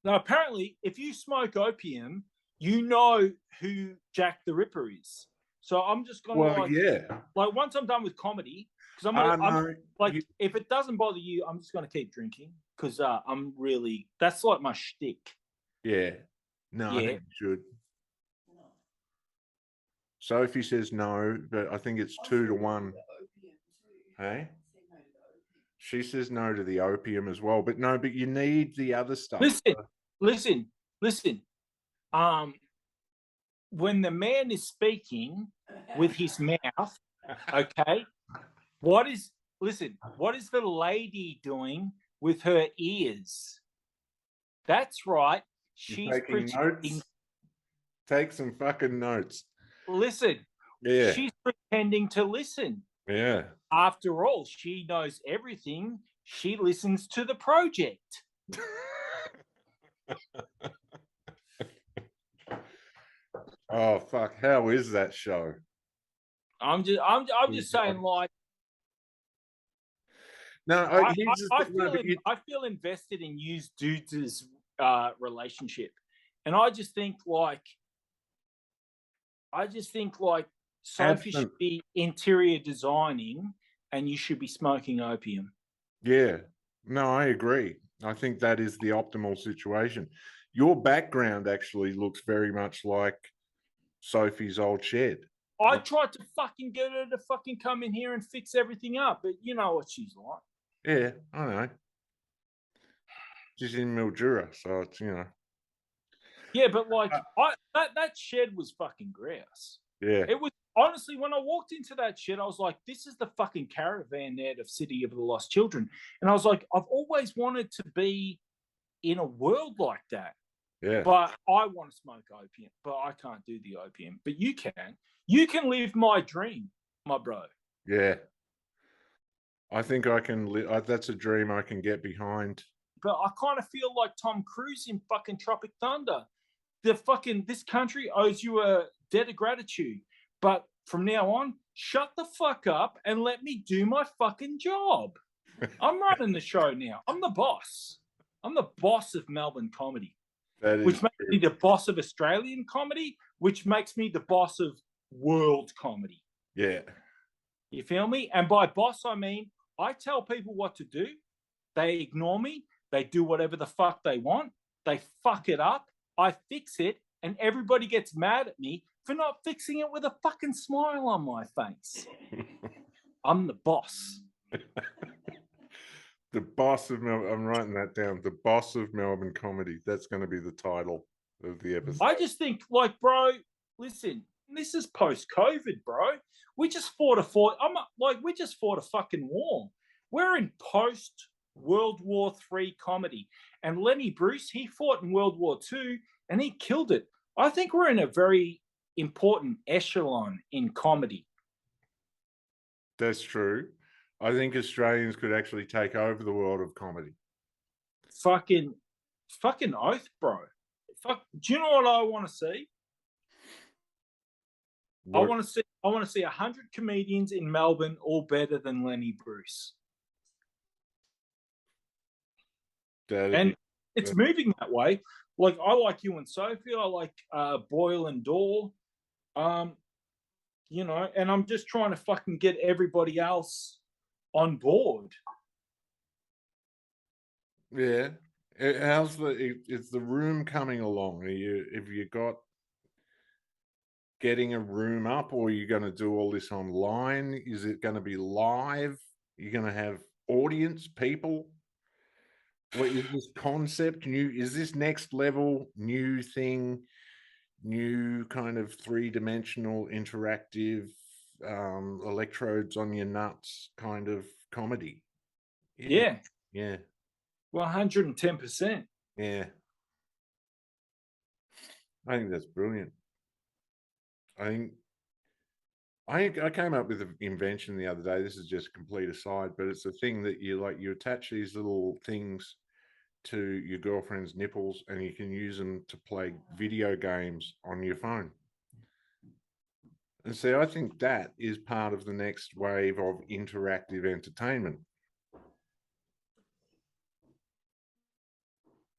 Speaker 1: Now, apparently, if you smoke opium, you know who Jack the Ripper is. So I'm just going to like once I'm done with comedy, because if it doesn't bother you, I'm just going to keep drinking because that's like my shtick.
Speaker 2: Yeah. No, I think you should. Sophie says no, but I think it's 2-1. Hey? She says no to the opium as well, but you need the other stuff.
Speaker 1: Listen. When the man is speaking with his mouth, okay, what is the lady doing with her ears? That's right. She's
Speaker 2: taking notes. Take some fucking notes.
Speaker 1: Listen.
Speaker 2: Yeah.
Speaker 1: She's pretending to listen.
Speaker 2: Yeah.
Speaker 1: After all, she knows everything. She listens to the project.
Speaker 2: Oh fuck! How is that show?
Speaker 1: I'm just saying, like.
Speaker 2: No,
Speaker 1: I feel invested in you dudes' relationship, and I just think like Sophie should be interior designing, and you should be smoking opium.
Speaker 2: Yeah, no, I agree. I think that is the optimal situation. Your background actually looks very much like Sophie's old shed.
Speaker 1: I tried to fucking get her to fucking come in here and fix everything up, but you know what she's like.
Speaker 2: Yeah, I know. She's in Mildura, so it's, you know.
Speaker 1: Yeah, but like that shed was fucking grouse.
Speaker 2: Yeah.
Speaker 1: It was, honestly, when I walked into that shed, I was like, this is the fucking caravan net of City of the Lost Children. And I was like, I've always wanted to be in a world like that.
Speaker 2: Yeah.
Speaker 1: But I want to smoke opium, but I can't do the opium. But you can. You can live my dream, my bro.
Speaker 2: Yeah. I think I can live. That's a dream I can get behind.
Speaker 1: But I kind of feel like Tom Cruise in fucking Tropic Thunder. This country owes you a debt of gratitude. But from now on, shut the fuck up and let me do my fucking job. I'm running the show now. I'm the boss. I'm the boss of Melbourne comedy. Which makes me the boss of Australian comedy, which makes me the boss of world comedy.
Speaker 2: Yeah.
Speaker 1: You feel me? And by boss, I mean, I tell people what to do. They ignore me. They do whatever the fuck they want. They fuck it up. I fix it. And everybody gets mad at me for not fixing it with a fucking smile on my face. I'm the boss.
Speaker 2: The boss of Melbourne. I'm writing that down. The boss of Melbourne comedy. That's going to be the title of the episode.
Speaker 1: I just think, like, bro, listen, this is post-COVID, bro. We just fought a fucking war. We're in post-World War III comedy. And Lenny Bruce, he fought in World War II and he killed it. I think we're in a very important echelon in comedy.
Speaker 2: That's true. I think Australians could actually take over the world of comedy.
Speaker 1: Fucking oath, bro. Do you know what I want to see? What? I want to see 100 comedians in Melbourne all better than Lenny Bruce. And it's moving that way. Like, I like you and Sophie. I like Boyle and Dor. You know, and I'm just trying to fucking get everybody else on board.
Speaker 2: Yeah. Is the room coming along? Have you got getting a room up, or are you going to do all this online? Is it going to be live? You're going to have audience people? What is this concept? Is this next level new thing, new kind of 3-dimensional interactive electrodes on your nuts kind of comedy?
Speaker 1: Yeah.
Speaker 2: Yeah.
Speaker 1: 110%.
Speaker 2: Yeah. I think that's brilliant. I came up with an invention the other day. This is just a complete aside, but it's a thing that you attach these little things to your girlfriend's nipples, and you can use them to play video games on your phone. And so I think that is part of the next wave of interactive entertainment.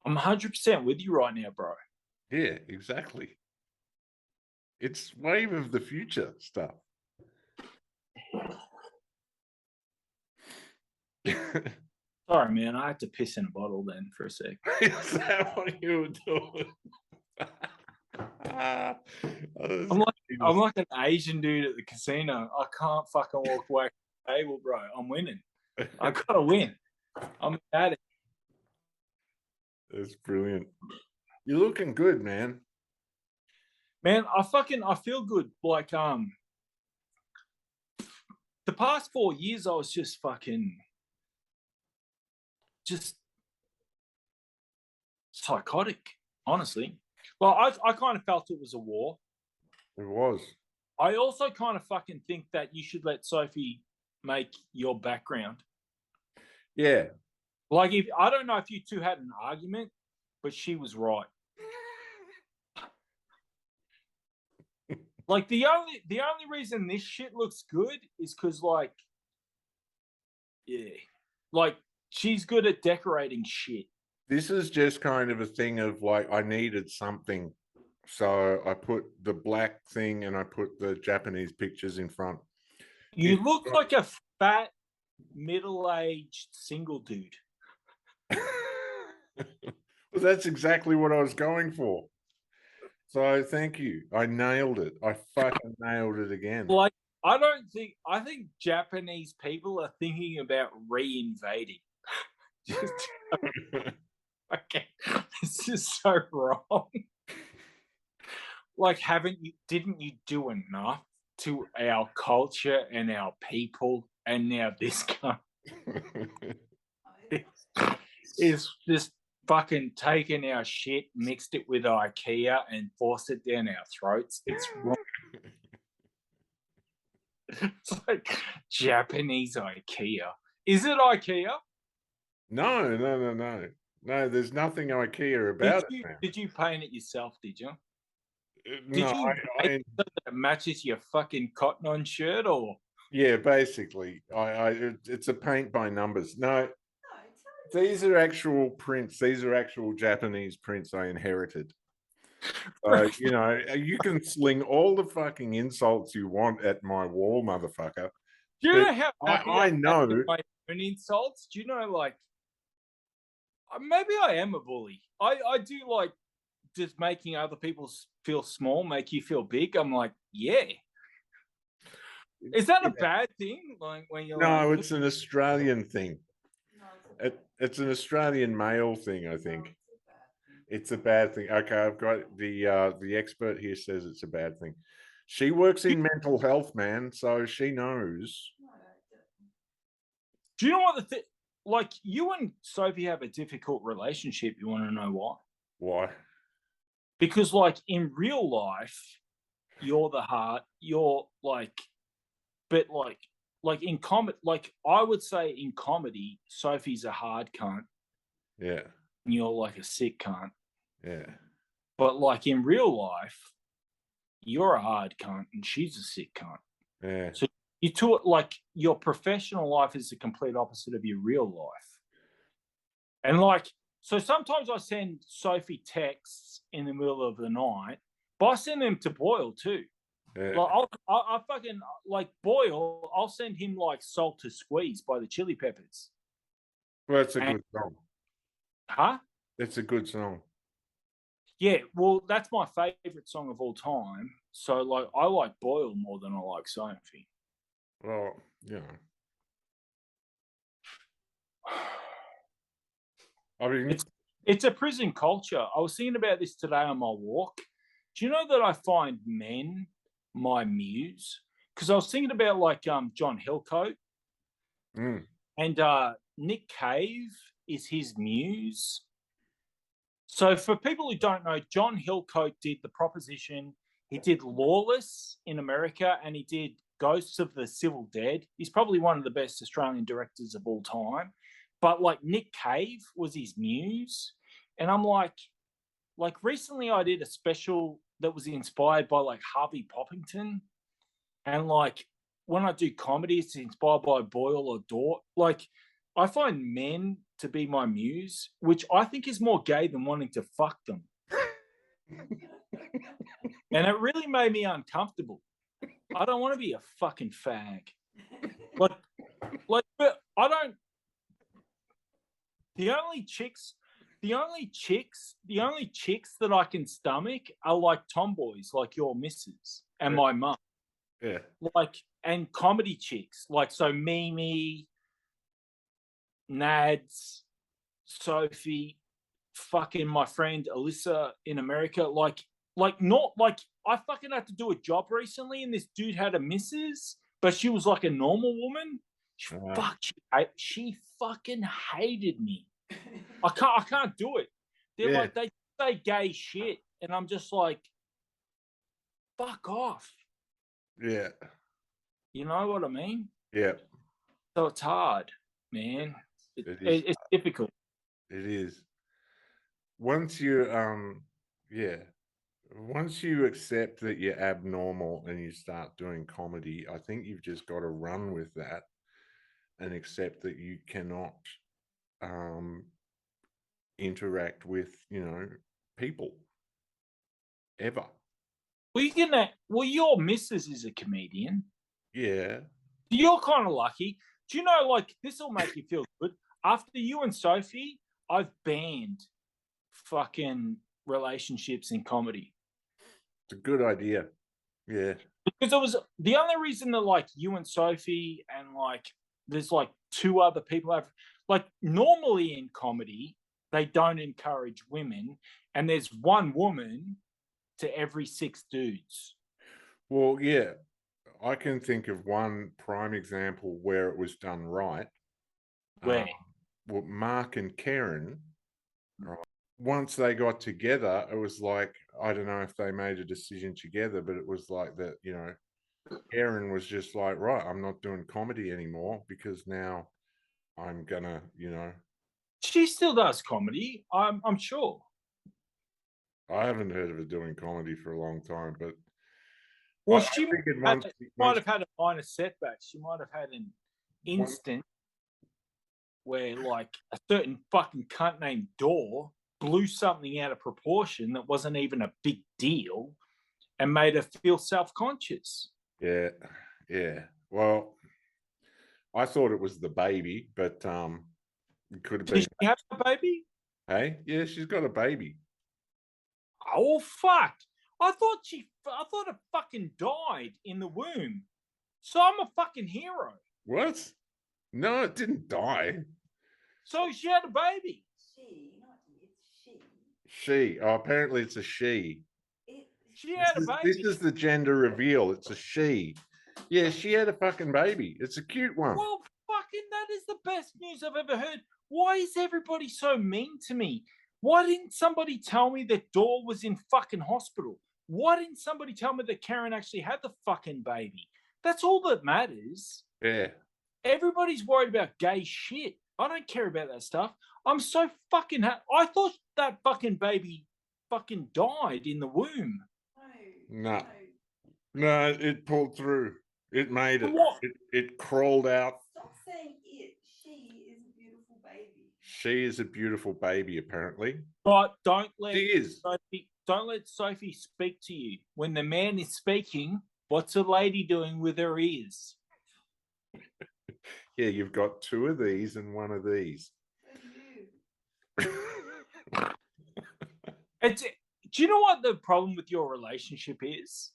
Speaker 1: I'm 100% with you right now, bro.
Speaker 2: Yeah, exactly. It's wave of the future stuff.
Speaker 1: Sorry, man. I had to piss in a bottle then for a sec.
Speaker 2: Is that what you were doing?
Speaker 1: I'm like an Asian dude at the casino. I can't fucking walk away from the table, bro. I'm winning. I gotta win. I'm at it.
Speaker 2: That's brilliant. You're looking good, man.
Speaker 1: Man, I feel good. Like, the past 4 years, I was just psychotic, honestly. Well, I kind of felt it was a war.
Speaker 2: It was.
Speaker 1: I also kind of fucking think that you should let Sophie make your background.
Speaker 2: Yeah.
Speaker 1: Like, I don't know if you two had an argument, but she was right. Like, the only reason this shit looks good is because, like, yeah, like, she's good at decorating shit.
Speaker 2: This is just kind of a thing of like, I needed something, so I put the black thing and I put the Japanese pictures in front.
Speaker 1: You look like a fat, middle-aged single dude.
Speaker 2: Well, that's exactly what I was going for. So thank you. I nailed it. I fucking nailed it again.
Speaker 1: Like, I think Japanese people are thinking about re-invading. Okay, this is so wrong. Like, didn't you do enough to our culture and our people, and now this guy is just fucking taking our shit, mixed it with IKEA, and forced it down our throats. It's wrong. It's like Japanese IKEA. Is it IKEA?
Speaker 2: No. No, there's nothing IKEA about it.
Speaker 1: Did you paint it yourself? Did you?
Speaker 2: No,
Speaker 1: Did you paint it so that it matches your fucking cotton on shirt, or?
Speaker 2: Yeah, basically, it's a paint by numbers. No, these are actual prints. These are actual Japanese prints I inherited. You know, you can sling all the fucking insults you want at my wall, motherfucker.
Speaker 1: Do you know how
Speaker 2: I know
Speaker 1: my own insults? Do you know, like, maybe I am a bully. I do like just making other people feel small, make you feel big. I'm like, yeah. Is that a bad thing? Like, when you're
Speaker 2: no, it's an Australian thing. It's an Australian male thing, I think. It's a bad thing. Okay, I've got the expert here says it's a bad thing. She works in mental health, man, so she knows.
Speaker 1: Do you know what like, you and Sophie have a difficult relationship? You want to know why?
Speaker 2: Why?
Speaker 1: Because, like, in real life, you're the heart. You're like, but like in comedy, like, I would say in comedy, Sophie's a hard cunt.
Speaker 2: Yeah.
Speaker 1: And you're like a sick cunt.
Speaker 2: Yeah.
Speaker 1: But, like, in real life, you're a hard cunt and she's a sick cunt.
Speaker 2: Yeah.
Speaker 1: So you two, like, your professional life is the complete opposite of your real life. And, like, So sometimes I send Sofie texts in the middle of the night, but I send them to Boyle too.
Speaker 2: Yeah.
Speaker 1: Like I fucking like Boyle. I'll send him like "Salt to Squeeze" by the Chili Peppers.
Speaker 2: Well, it's a
Speaker 1: And-
Speaker 2: good song.
Speaker 1: Huh?
Speaker 2: It's a good song.
Speaker 1: Yeah. Well, that's my favorite song of all time. So like, I like Boyle more than I like Sofie.
Speaker 2: Well, you know. I mean,
Speaker 1: It's a prison culture. I was thinking about this today on my walk. Do you know that I find men my muse? Because I was thinking about like John Hillcoat and Nick Cave is his muse. So for people who don't know, John Hillcoat did The Proposition. He did Lawless in America, and he did Ghosts of the Civil Dead. He's probably one of the best Australian directors of all time. But like Nick Cave was his muse. And I'm like recently I did a special that was inspired by like Harvey Poppington. And like when I do comedy, it's inspired by Boyle or Dort. Like I find men to be my muse, which I think is more gay than wanting to fuck them. And it really made me uncomfortable. I don't want to be a fucking fag. Like, but I don't. The only chicks that I can stomach are like tomboys, like your missus and my mum.
Speaker 2: yeah.
Speaker 1: Like, and comedy chicks, like so Mimi, Nads, Sofie, fucking my friend Alyssa in America. Like not like I fucking had to do a job recently, and this dude had a missus, but she was like a normal woman. She fucking hated me. I can't do it. They're like, they say gay shit, and I'm just like, fuck off.
Speaker 2: Yeah.
Speaker 1: You know what I mean?
Speaker 2: Yeah.
Speaker 1: So it's hard, man. It's difficult.
Speaker 2: It is. Once you once you accept that you're abnormal and you start doing comedy, I think you've just got to run with that and accept that you cannot interact with, people ever.
Speaker 1: Well, your missus is a comedian.
Speaker 2: Yeah.
Speaker 1: You're kind of lucky. Do you know, like, this will make you feel good. After you and Sofie, I've banned fucking relationships in comedy.
Speaker 2: It's a good idea. Yeah.
Speaker 1: Because it was the only reason that, like, you and Sofie and, like, there's, like, two other people have, like, normally in comedy, they don't encourage women, and there's one woman to every 6 dudes.
Speaker 2: Well, yeah. I can think of one prime example where it was done right.
Speaker 1: Where?
Speaker 2: Well, Mark and Karen, once they got together, it was like, I don't know if they made a decision together, but it was like that, Karen was just like, right, I'm not doing comedy anymore because now I'm gonna,
Speaker 1: She still does comedy, I'm sure.
Speaker 2: I haven't heard of her doing comedy for a long time, but
Speaker 1: well,
Speaker 2: I
Speaker 1: she might have had a minor setback. She might have had an instant where, like, a certain fucking cunt named Dor blew something out of proportion that wasn't even a big deal and made her feel self-conscious.
Speaker 2: Yeah. Well, I thought it was the baby, but it could have been.
Speaker 1: Did she have a baby?
Speaker 2: Hey, yeah, she's got a baby.
Speaker 1: Oh, fuck. I thought it fucking died in the womb. So I'm a fucking hero.
Speaker 2: What? No, it didn't die.
Speaker 1: So she had a baby.
Speaker 2: She. Oh, apparently it's a she.
Speaker 1: She had a baby.
Speaker 2: This is the gender reveal. It's a she. Yeah, she had a fucking baby. It's a cute one.
Speaker 1: Well, fucking that is the best news I've ever heard. Why is everybody so mean to me? Why didn't somebody tell me that Dor was in fucking hospital? Why didn't somebody tell me that Karen actually had the fucking baby? That's all that matters.
Speaker 2: Yeah.
Speaker 1: Everybody's worried about gay shit. I don't care about that stuff. I'm so fucking I thought that fucking baby fucking died in the womb.
Speaker 2: No, it pulled through. It made it.
Speaker 1: What?
Speaker 2: It crawled out.
Speaker 5: Stop saying it. She is a beautiful baby.
Speaker 2: She is a beautiful baby, apparently.
Speaker 1: But don't let
Speaker 2: She is.
Speaker 1: Sophie speak to you. When the man is speaking, what's a lady doing with her ears?
Speaker 2: Yeah, you've got two of these and one of these.
Speaker 1: Do you know what the problem with your relationship is?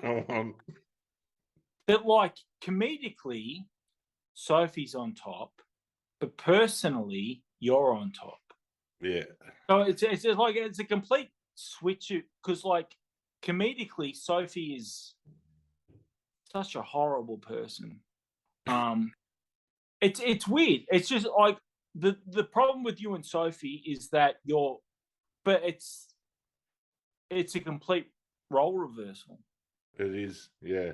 Speaker 2: Go on.
Speaker 1: That, like, comedically, Sophie's on top, but personally, you're on top.
Speaker 2: Yeah.
Speaker 1: So it's like it's a complete switch because, like, comedically, Sophie is such a horrible person. It's weird. It's just like the problem with you and Sophie is that but it's a complete role reversal.
Speaker 2: It is, yeah.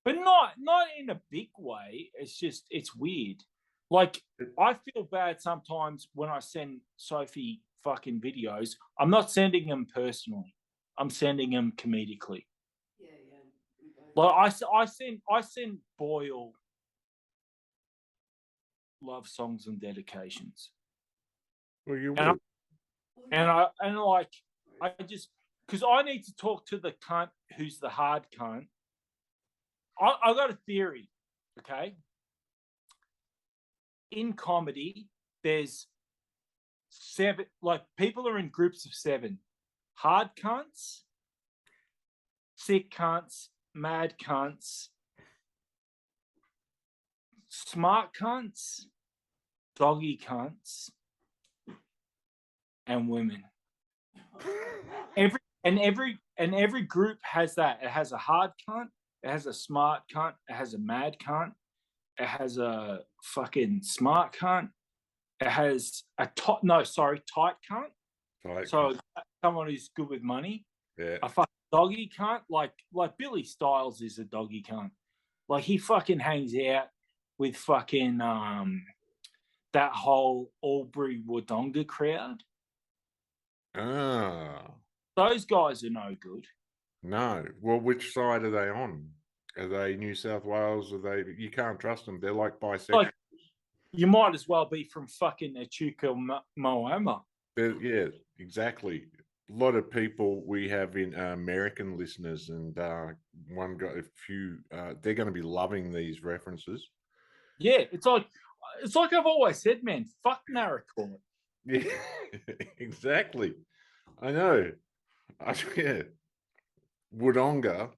Speaker 1: But not in a big way. It's weird. Like, I feel bad sometimes when I send Sophie fucking videos. I'm not sending them personally. I'm sending them comedically.
Speaker 5: Yeah.
Speaker 1: Like, I send Boyle love songs and dedications.
Speaker 2: Well, you
Speaker 1: And
Speaker 2: will.
Speaker 1: I just, because I need to talk to the cunt who's the hard cunt. I got a theory, okay? In comedy, there's 7, like, people are in groups of 7. Hard cunts, sick cunts, mad cunts, smart cunts, doggy cunts, and women. Every group has that. It has a hard cunt, it has a smart cunt, it has a mad cunt, it has a fucking smart cunt, it has a tight cunt.
Speaker 2: Tight
Speaker 1: So
Speaker 2: cunt.
Speaker 1: someone who's good with money.
Speaker 2: Yeah.
Speaker 1: A fucking doggy cunt, like Billy Styles is a doggy cunt. Like, he fucking hangs out with fucking that whole Albury Wodonga crowd.
Speaker 2: Ah.
Speaker 1: Those guys are no good.
Speaker 2: No. Well, which side are they on? Are they New South Wales? Are they? You can't trust them. They're like bisexual.
Speaker 1: Like, you might as well be from fucking Echuca Moama.
Speaker 2: Yeah, exactly. A lot of people we have in American listeners, and one got a few. They're going to be loving these references.
Speaker 1: Yeah, it's like I've always said, man. Fuck Narracourt.
Speaker 2: Yeah, exactly. I know. Yeah. Wodonga.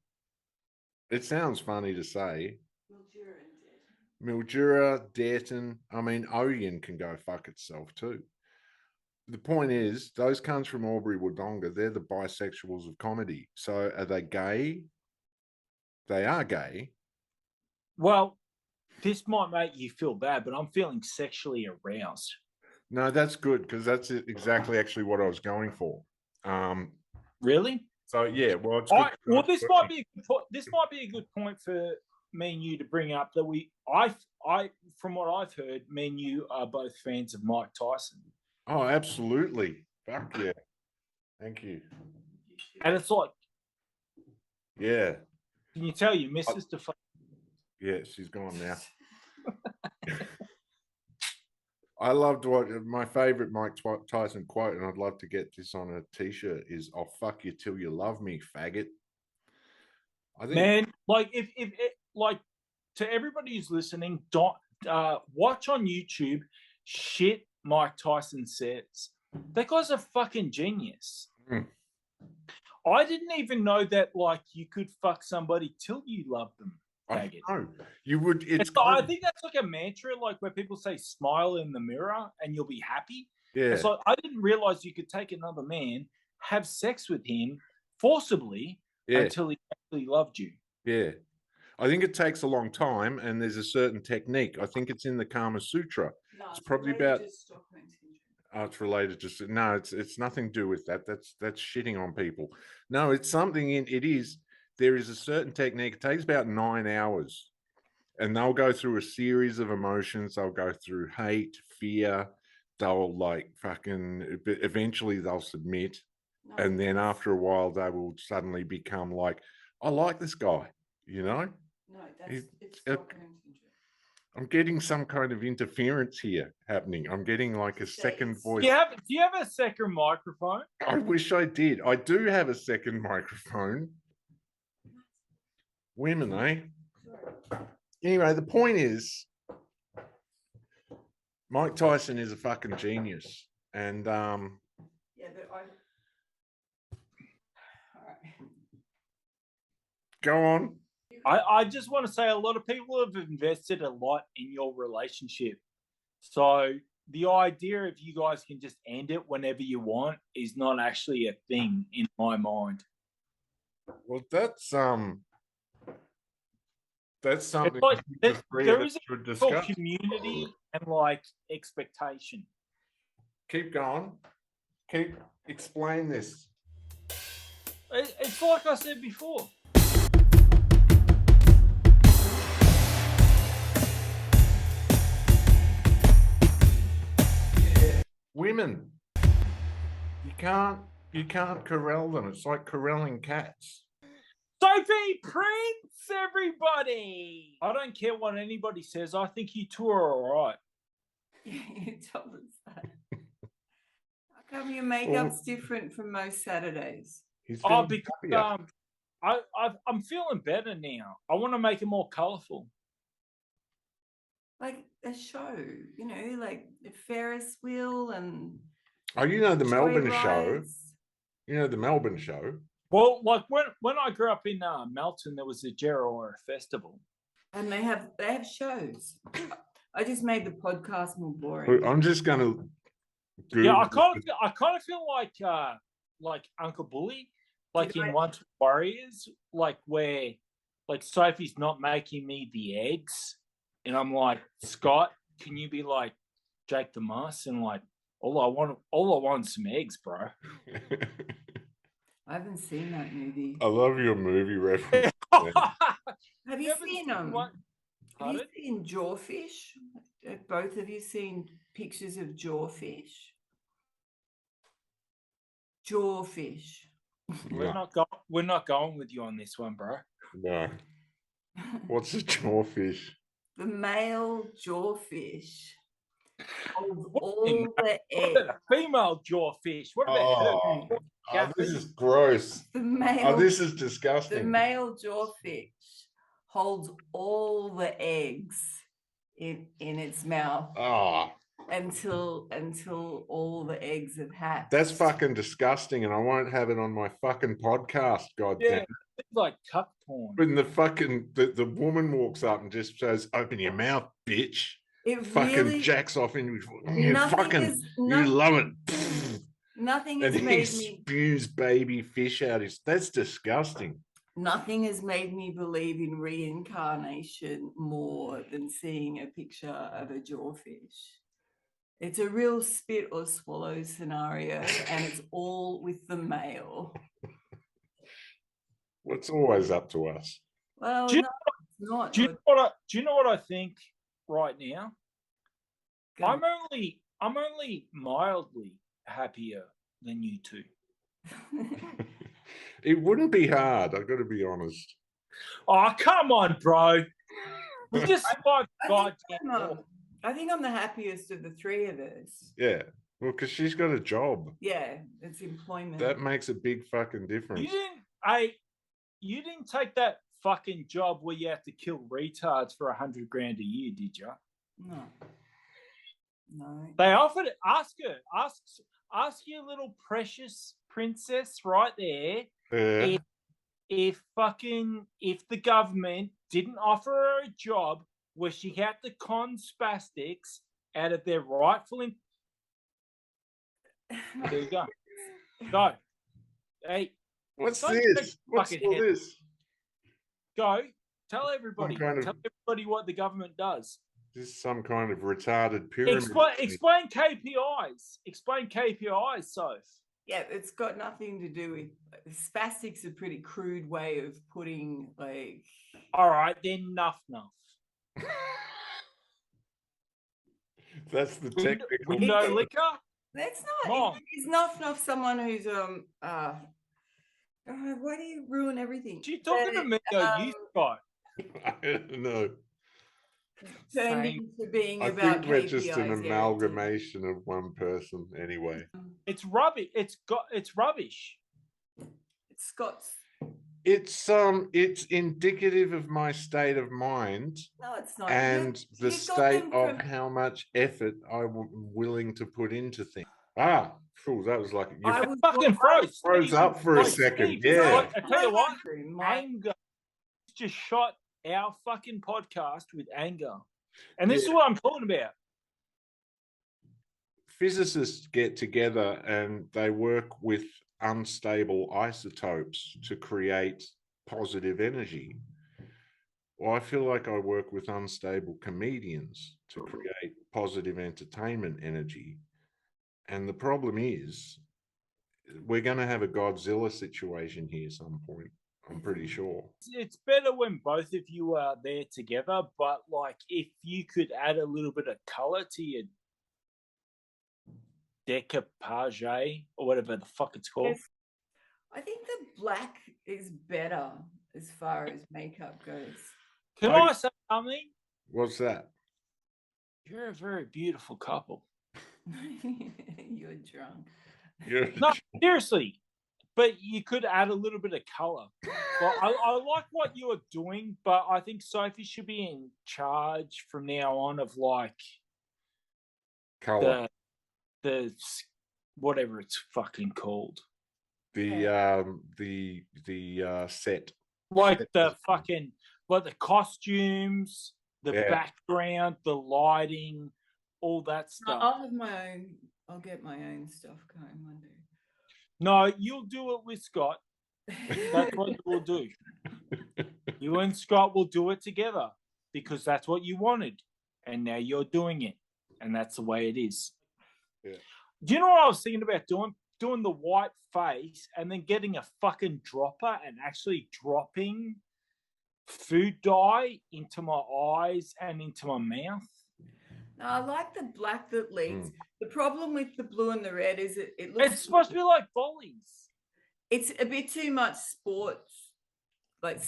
Speaker 2: It sounds funny to say. Mildura, Dareton. I mean, Oyen can go fuck itself too. The point is, those cunts from Albury Wodonga, they're the bisexuals of comedy. So are they gay? They are gay.
Speaker 1: Well, this might make you feel bad, but I'm feeling sexually aroused.
Speaker 2: No, that's good, because that's exactly actually what I was going for.
Speaker 1: Really?
Speaker 2: So yeah, well, it's good.
Speaker 1: Well, this might be a good point for me and you to bring up that I from what I've heard, me and you are both fans of Mike Tyson.
Speaker 2: Oh, absolutely. Fuck yeah. Thank you.
Speaker 1: And it's like,
Speaker 2: Yeah.
Speaker 1: can you tell your missus to fuck?
Speaker 2: Yeah, she's gone now. I loved my favorite Mike Tyson quote, and I'd love to get this on a t-shirt, is "I'll fuck you till you love me, faggot." I think,
Speaker 1: Man, like, if like, to everybody who's listening, don't watch on YouTube shit Mike Tyson says. That guy's a fucking genius. I didn't even know that, like, you could fuck somebody till you love them. Faggot.
Speaker 2: I know. You would.
Speaker 1: I think that's like a mantra, like where people say "smile in the mirror and you'll be happy."
Speaker 2: Yeah.
Speaker 1: It's like, I didn't realize you could take another man, have sex with him forcibly until he actually loved you.
Speaker 2: Yeah. I think it takes a long time, and there's a certain technique. I think it's in the Kama Sutra.
Speaker 5: No,
Speaker 2: it's probably about.
Speaker 5: To
Speaker 2: it's related to no. It's nothing to do with that. That's shitting on people. No, it's something in. It is. There is a certain technique. It takes about 9 hours, and they'll go through a series of emotions. They'll go through hate, fear. They'll like fucking. Eventually, they'll submit, and then after a while, they will suddenly become like, I like this guy. You know.
Speaker 5: No, it's stock
Speaker 2: I'm getting some kind of interference here happening. I'm getting like a second voice.
Speaker 1: Do you have a second microphone?
Speaker 2: I wish I did. I do have a second microphone. Women, eh? Anyway, the point is, Mike Tyson is a fucking genius. And
Speaker 5: Yeah, but all right.
Speaker 2: go on.
Speaker 1: I just want to say a lot of people have invested a lot in your relationship. So the idea of you guys can just end it whenever you want is not actually a thing in my mind.
Speaker 2: Well, that's something
Speaker 1: It's like,
Speaker 2: the three
Speaker 1: there
Speaker 2: of us
Speaker 1: is
Speaker 2: should
Speaker 1: a for
Speaker 2: discuss.
Speaker 1: community and like expectation.
Speaker 2: Keep going. Explain this.
Speaker 1: It's like I said before.
Speaker 2: Women. You can't corral them. It's like corralling cats.
Speaker 1: Sofie Prince, everybody! I don't care what anybody says. I think you two are all right.
Speaker 5: You told us that. How come your makeup's different from most Saturdays?
Speaker 2: He's
Speaker 1: Oh,
Speaker 2: feeling
Speaker 1: because
Speaker 2: happier.
Speaker 1: I'm feeling better now. I want to make it more colourful.
Speaker 5: Like a show, you know, like the Ferris wheel and
Speaker 2: Oh, you know the Melbourne show.
Speaker 5: rides.
Speaker 2: You know the Melbourne show.
Speaker 1: Well, like when I grew up in Melton, there was a Geraldine Festival.
Speaker 5: And they have shows. I just made the podcast more boring.
Speaker 2: I'm just going to.
Speaker 1: Yeah, I kind of feel like Uncle Bully, like in One Tree Warriors, like where like Sophie's not making me the eggs, and I'm like, Scott, can you be like Jake the Muss and like all I want is some eggs, bro.
Speaker 5: I haven't seen that movie.
Speaker 2: I love your movie reference.
Speaker 5: Have you seen
Speaker 1: what?
Speaker 5: Have you seen Jawfish? Have both of you seen pictures of Jawfish? Jawfish.
Speaker 1: We're not going with you on this one, bro.
Speaker 2: No. What's a jawfish?
Speaker 5: The male jawfish holds
Speaker 1: What
Speaker 5: all
Speaker 1: in-
Speaker 5: the eggs.
Speaker 1: What about a female jawfish? What about her?
Speaker 2: This is gross.
Speaker 5: The male,
Speaker 2: This is
Speaker 5: the
Speaker 2: disgusting.
Speaker 5: male jawfish holds all the eggs in its mouth
Speaker 2: Oh,
Speaker 5: until all the eggs have hatched.
Speaker 2: that's fucking disgusting, and I won't have it on my fucking podcast. God
Speaker 1: Yeah,
Speaker 2: damn it.
Speaker 1: it's like cuck porn.
Speaker 2: When the woman walks up and just says, "Open your mouth, bitch."
Speaker 5: It
Speaker 2: Fucking
Speaker 5: really,
Speaker 2: jacks off in you.
Speaker 5: nothing
Speaker 2: You love it.
Speaker 5: nothing
Speaker 2: And
Speaker 5: has
Speaker 2: he
Speaker 5: made me
Speaker 2: spews baby fish out. That's disgusting.
Speaker 5: nothing has made me believe in reincarnation more than seeing a picture of a jawfish. It's a real spit or swallow scenario, and it's all with the male.
Speaker 2: Well, it's always up to us.
Speaker 5: Well,
Speaker 1: Do you
Speaker 5: no, it's not.
Speaker 1: Do you know what I think right now?
Speaker 5: Go
Speaker 1: I'm only mildly happier than you two.
Speaker 2: It wouldn't be hard. I've got to be honest.
Speaker 1: Oh, come on, bro. We just survived goddamn.
Speaker 5: I think I'm the happiest of the three of us.
Speaker 2: Yeah. Well, because she's got a job.
Speaker 5: Yeah, it's employment.
Speaker 2: That makes a big fucking difference.
Speaker 1: You didn't take that fucking job where you have to kill retards for $100 grand a year, did you?
Speaker 5: No. No.
Speaker 1: They offered it. Ask your little precious princess right there.
Speaker 2: Yeah.
Speaker 1: If the government didn't offer her a job where she had to con spastics out of their rightful there you go. Go. Hey,
Speaker 2: What's
Speaker 1: don't
Speaker 2: this?
Speaker 1: take
Speaker 2: What's
Speaker 1: fucking
Speaker 2: all
Speaker 1: head.
Speaker 2: this?
Speaker 1: Go. Tell everybody.
Speaker 2: kind of-
Speaker 1: Tell everybody what the government does.
Speaker 2: This is some kind of retarded pyramid.
Speaker 1: Explain KPIs. Explain KPIs, Soph.
Speaker 5: Yeah, it's got nothing to do with spastics. A pretty crude way of putting like.
Speaker 1: All right, then nuff.
Speaker 2: That's the technical.
Speaker 1: Window liquor.
Speaker 5: That's
Speaker 1: Mom.
Speaker 5: not. Is not someone who's why do you ruin everything?
Speaker 1: She talking to me, you Scott.
Speaker 2: I don't know.
Speaker 5: turned
Speaker 1: Same.
Speaker 5: into being
Speaker 2: I
Speaker 5: about
Speaker 2: think we're just an
Speaker 5: KPIs, yeah,
Speaker 2: amalgamation of one person anyway.
Speaker 1: It's rubbish. It's rubbish.
Speaker 5: It's Scott's.
Speaker 2: It's indicative of my state of mind
Speaker 5: No, it's not.
Speaker 2: and the
Speaker 5: You got
Speaker 2: state
Speaker 5: them
Speaker 2: of
Speaker 5: from-
Speaker 2: how much effort I'm willing to put into things. Ah, phew, that was like you
Speaker 5: I was
Speaker 1: Fucking froze.
Speaker 2: froze up for a second. Yeah.
Speaker 1: Like, I tell you what,
Speaker 5: My-
Speaker 1: anger just shot our fucking podcast with anger, and this is
Speaker 2: Yeah.
Speaker 1: what I'm talking about.
Speaker 2: Physicists get together and they work with unstable isotopes to create positive energy. Well, I feel like I work with unstable comedians to create positive entertainment energy. And the problem is, we're going to have a Godzilla situation here some point. I'm pretty sure.
Speaker 1: It's better when both of you are there together, but like if you could add a little bit of color to your decoupage or whatever the fuck it's called.
Speaker 5: Yes. I think the black is better as far as makeup goes.
Speaker 1: Can I say something?
Speaker 2: What's that?
Speaker 1: You're a very beautiful couple.
Speaker 5: You're drunk.
Speaker 2: You're-
Speaker 1: No, seriously. But you could add a little bit of color. Well, I like what you are doing, but I think Sophie should be in charge from now on of like
Speaker 2: Color.
Speaker 1: the whatever it's fucking called.
Speaker 2: The set.
Speaker 1: Like the fucking like the costumes, the
Speaker 2: Yeah.
Speaker 1: background, the lighting, all that stuff.
Speaker 5: I'll have my own. I'll get my own stuff going one day.
Speaker 1: No, you'll do it with Scott. That's what you will do. You and Scott will do it together because that's what you wanted. And now you're doing it. And that's the way it is.
Speaker 2: Yeah.
Speaker 1: Do you know what I was thinking about doing? Doing the white face and then getting a fucking dropper and actually dropping food dye into my eyes and into my mouth.
Speaker 5: No, I like the black that leads. The problem with the blue and the red is it looks.
Speaker 1: It's supposed to be like volleys.
Speaker 5: It's a bit too much sports, like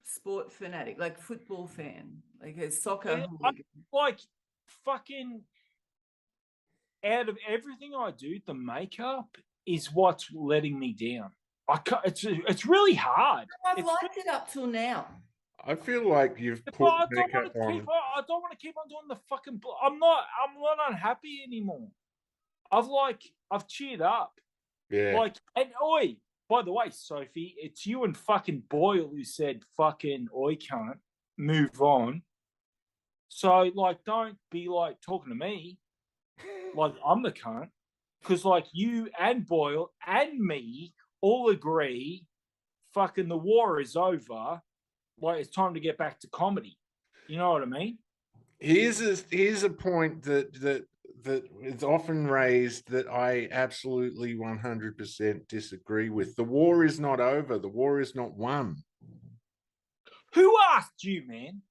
Speaker 5: sport fanatic, like football fan, like a soccer.
Speaker 1: Yeah,
Speaker 5: hooligan.
Speaker 1: Like fucking out of everything I do, the makeup is what's letting me down. I can't, it's really hard.
Speaker 5: I've
Speaker 1: It's
Speaker 5: liked it up till now.
Speaker 2: I feel like you've
Speaker 1: But
Speaker 2: put
Speaker 1: I don't want
Speaker 2: makeup
Speaker 1: to
Speaker 2: on.
Speaker 1: I don't want to keep on doing the fucking. I'm not unhappy anymore. I've cheered up.
Speaker 2: Yeah.
Speaker 1: Like, and oi, by the way, Sophie, it's you and fucking Boyle who said fucking oi can't move on. So like, don't be like talking to me like I'm the cunt, because like you and Boyle and me all agree, fucking the war is over. Like it's time to get back to comedy. You know what I mean?
Speaker 2: Here's a point that is often raised that I absolutely 100% disagree with. The war is not over. The war is not won.
Speaker 1: Who asked you, man?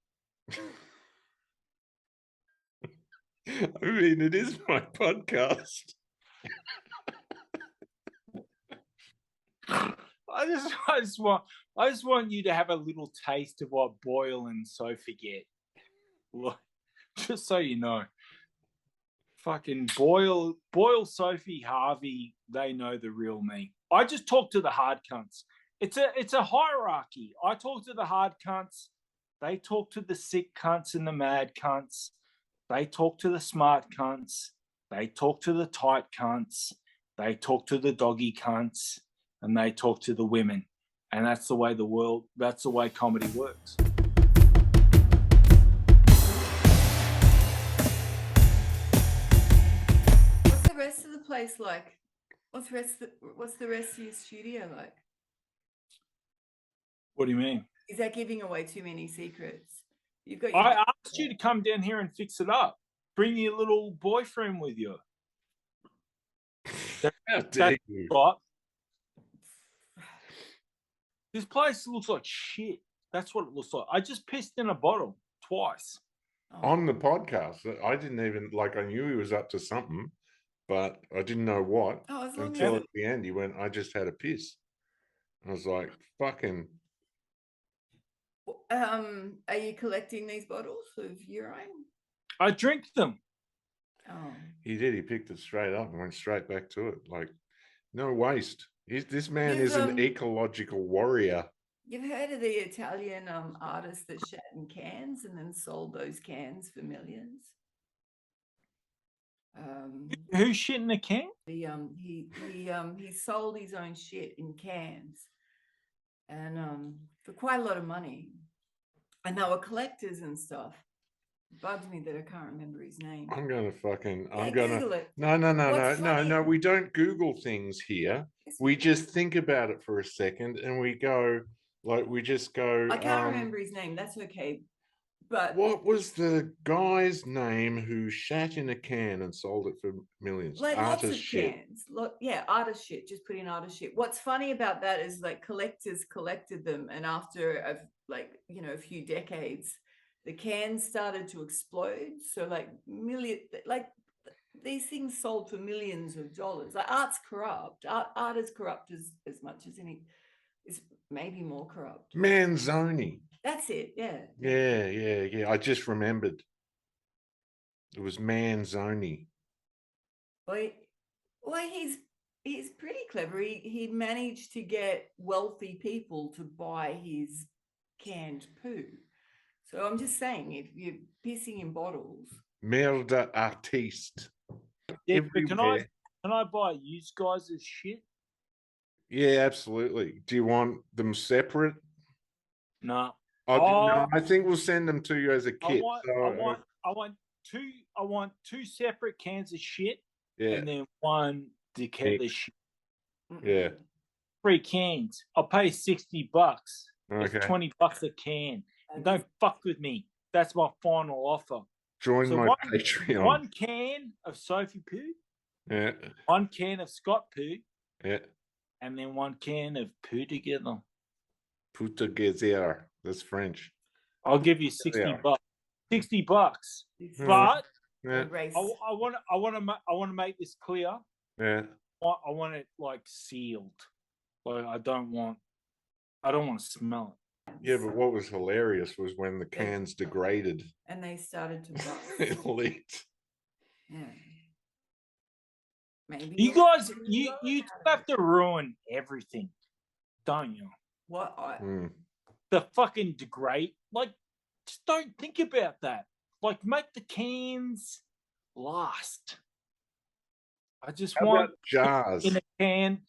Speaker 2: I mean, it is my podcast.
Speaker 1: I just want you to have a little taste of what Boyle and Sophie get. Look, just so you know. Fucking Boyle, Sophie, Harvey, they know the real me. I just talk to the hard cunts. It's a hierarchy. I talk to the hard cunts. They talk to the sick cunts and the mad cunts. They talk to the smart cunts. They talk to the tight cunts. They talk to the doggy cunts. And they talk to the women. And that's the way that's the way comedy works.
Speaker 5: What's the rest of the place like? What's the rest of your studio like?
Speaker 1: What do you mean?
Speaker 5: Is that giving away too many secrets? You've got.
Speaker 1: I asked you to come down here and fix it up. Bring your little boyfriend with you.
Speaker 2: How dare you?
Speaker 1: Right? This place looks like shit. That's what it looks like. I just pissed in a bottle twice.
Speaker 2: On the podcast, I didn't even I knew he was up to something, but I didn't know what until at the end he went, I just had a piss. I was like, fucking
Speaker 5: Are you collecting these bottles of urine?
Speaker 1: I drink them.
Speaker 5: Oh,
Speaker 2: He did. He picked it straight up and went straight back to it. Like, no waste. This man
Speaker 5: You've,
Speaker 2: is an ecological warrior.
Speaker 5: you've heard of the Italian artist that shat in cans and then sold those cans for millions?
Speaker 1: Who shit in a can?
Speaker 5: He sold his own shit in cans, and for quite a lot of money. And they were collectors and stuff. It bugs me that I can't remember his name.
Speaker 2: I'm gonna fucking.
Speaker 5: Yeah,
Speaker 2: I'm gonna.
Speaker 5: Google it.
Speaker 2: No. We don't Google things here. We just think about it for a second, and we go like we just go.
Speaker 5: I can't remember his name. That's okay. But
Speaker 2: what was the guy's name who shat in a can and sold it for millions?
Speaker 5: like lots of
Speaker 2: Artist shit.
Speaker 5: cans. Look, yeah, artist shit. Just put in artist shit. What's funny about that is like collectors collected them, and after a few decades, the cans started to explode. So like these things sold for millions of dollars. Like art's corrupt. Art is corrupt as much as any. Is maybe more corrupt.
Speaker 2: Manzoni.
Speaker 5: That's it. Yeah.
Speaker 2: Yeah. I just remembered. It was Manzoni.
Speaker 5: Well, he's pretty clever. He managed to get wealthy people to buy his canned poo. So I'm just saying, if you're pissing in bottles,
Speaker 2: Merda artiste.
Speaker 1: Yeah, but can I buy used guys' shit?
Speaker 2: Yeah, absolutely. Do you want them separate?
Speaker 1: No.
Speaker 2: No, I think we'll send them to you as a kit.
Speaker 1: I want two separate cans of shit,
Speaker 2: yeah,
Speaker 1: and then one decant of shit.
Speaker 2: Yeah.
Speaker 1: 3 cans. I'll pay $60.
Speaker 2: Okay.
Speaker 1: It's $20 a can. And don't fuck with me. That's my final offer.
Speaker 2: Join my Patreon.
Speaker 1: 1 can of Sofie poo.
Speaker 2: Yeah.
Speaker 1: 1 can of Scott poo.
Speaker 2: Yeah.
Speaker 1: And then 1 can of poo together.
Speaker 2: Poo together. That's French.
Speaker 1: I'll give you $60. $60. But
Speaker 2: yeah.
Speaker 1: I want to make this clear.
Speaker 2: Yeah.
Speaker 1: I want it like sealed. Like I don't want to smell it.
Speaker 2: Yeah, but what was hilarious was when the cans degraded
Speaker 5: and they started to bust.
Speaker 2: It leaked.
Speaker 5: Yeah. Maybe
Speaker 1: you guys, you have to ruin everything, don't you?
Speaker 5: What?
Speaker 1: The fucking degrade. Like, just don't think about that. Like, make the cans last. I just want
Speaker 2: jars
Speaker 1: in a can.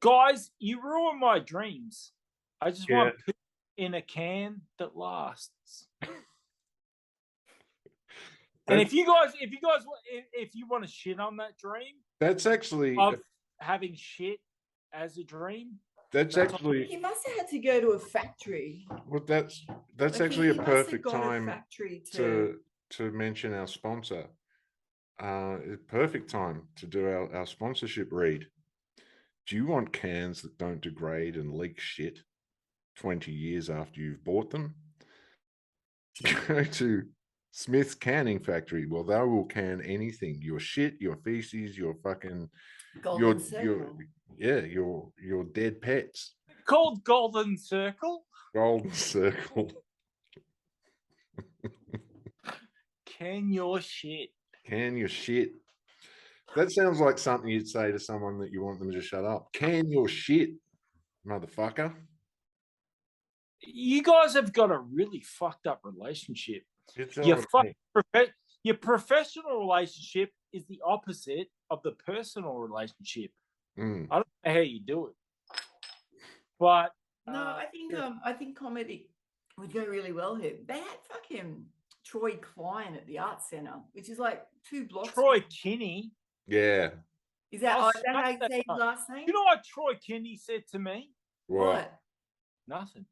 Speaker 1: Guys, you ruin my dreams. I just want in a can that lasts. And if you want to shit on that dream,
Speaker 2: that's actually
Speaker 1: of having shit as a dream.
Speaker 2: That's actually.
Speaker 5: He must have had to go to a factory.
Speaker 2: Well, that's actually a perfect time to mention our sponsor. Perfect time to do our sponsorship read. Do you want cans that don't degrade and leak shit 20 years after you've bought them? Go to Smith's Canning Factory. Well, they will can anything. Your shit, your feces, your fucking your dead pets.
Speaker 1: Called Golden Circle.
Speaker 2: Golden Circle.
Speaker 1: Can your shit.
Speaker 2: Can your shit. That sounds like something you'd say to someone that you want them to shut up. Can your shit, motherfucker.
Speaker 1: You guys have got a really fucked up relationship. Your professional relationship is the opposite of the personal relationship. I don't know how you do it, but
Speaker 5: no, I think comedy would go really well here. They had fucking Troy Klein at the Art Center, which is like 2 blocks.
Speaker 1: Troy Kinney.
Speaker 2: Yeah.
Speaker 5: Is that how you say his last name?
Speaker 1: You know what Troy Kinney said to me?
Speaker 2: What?
Speaker 1: Nothing.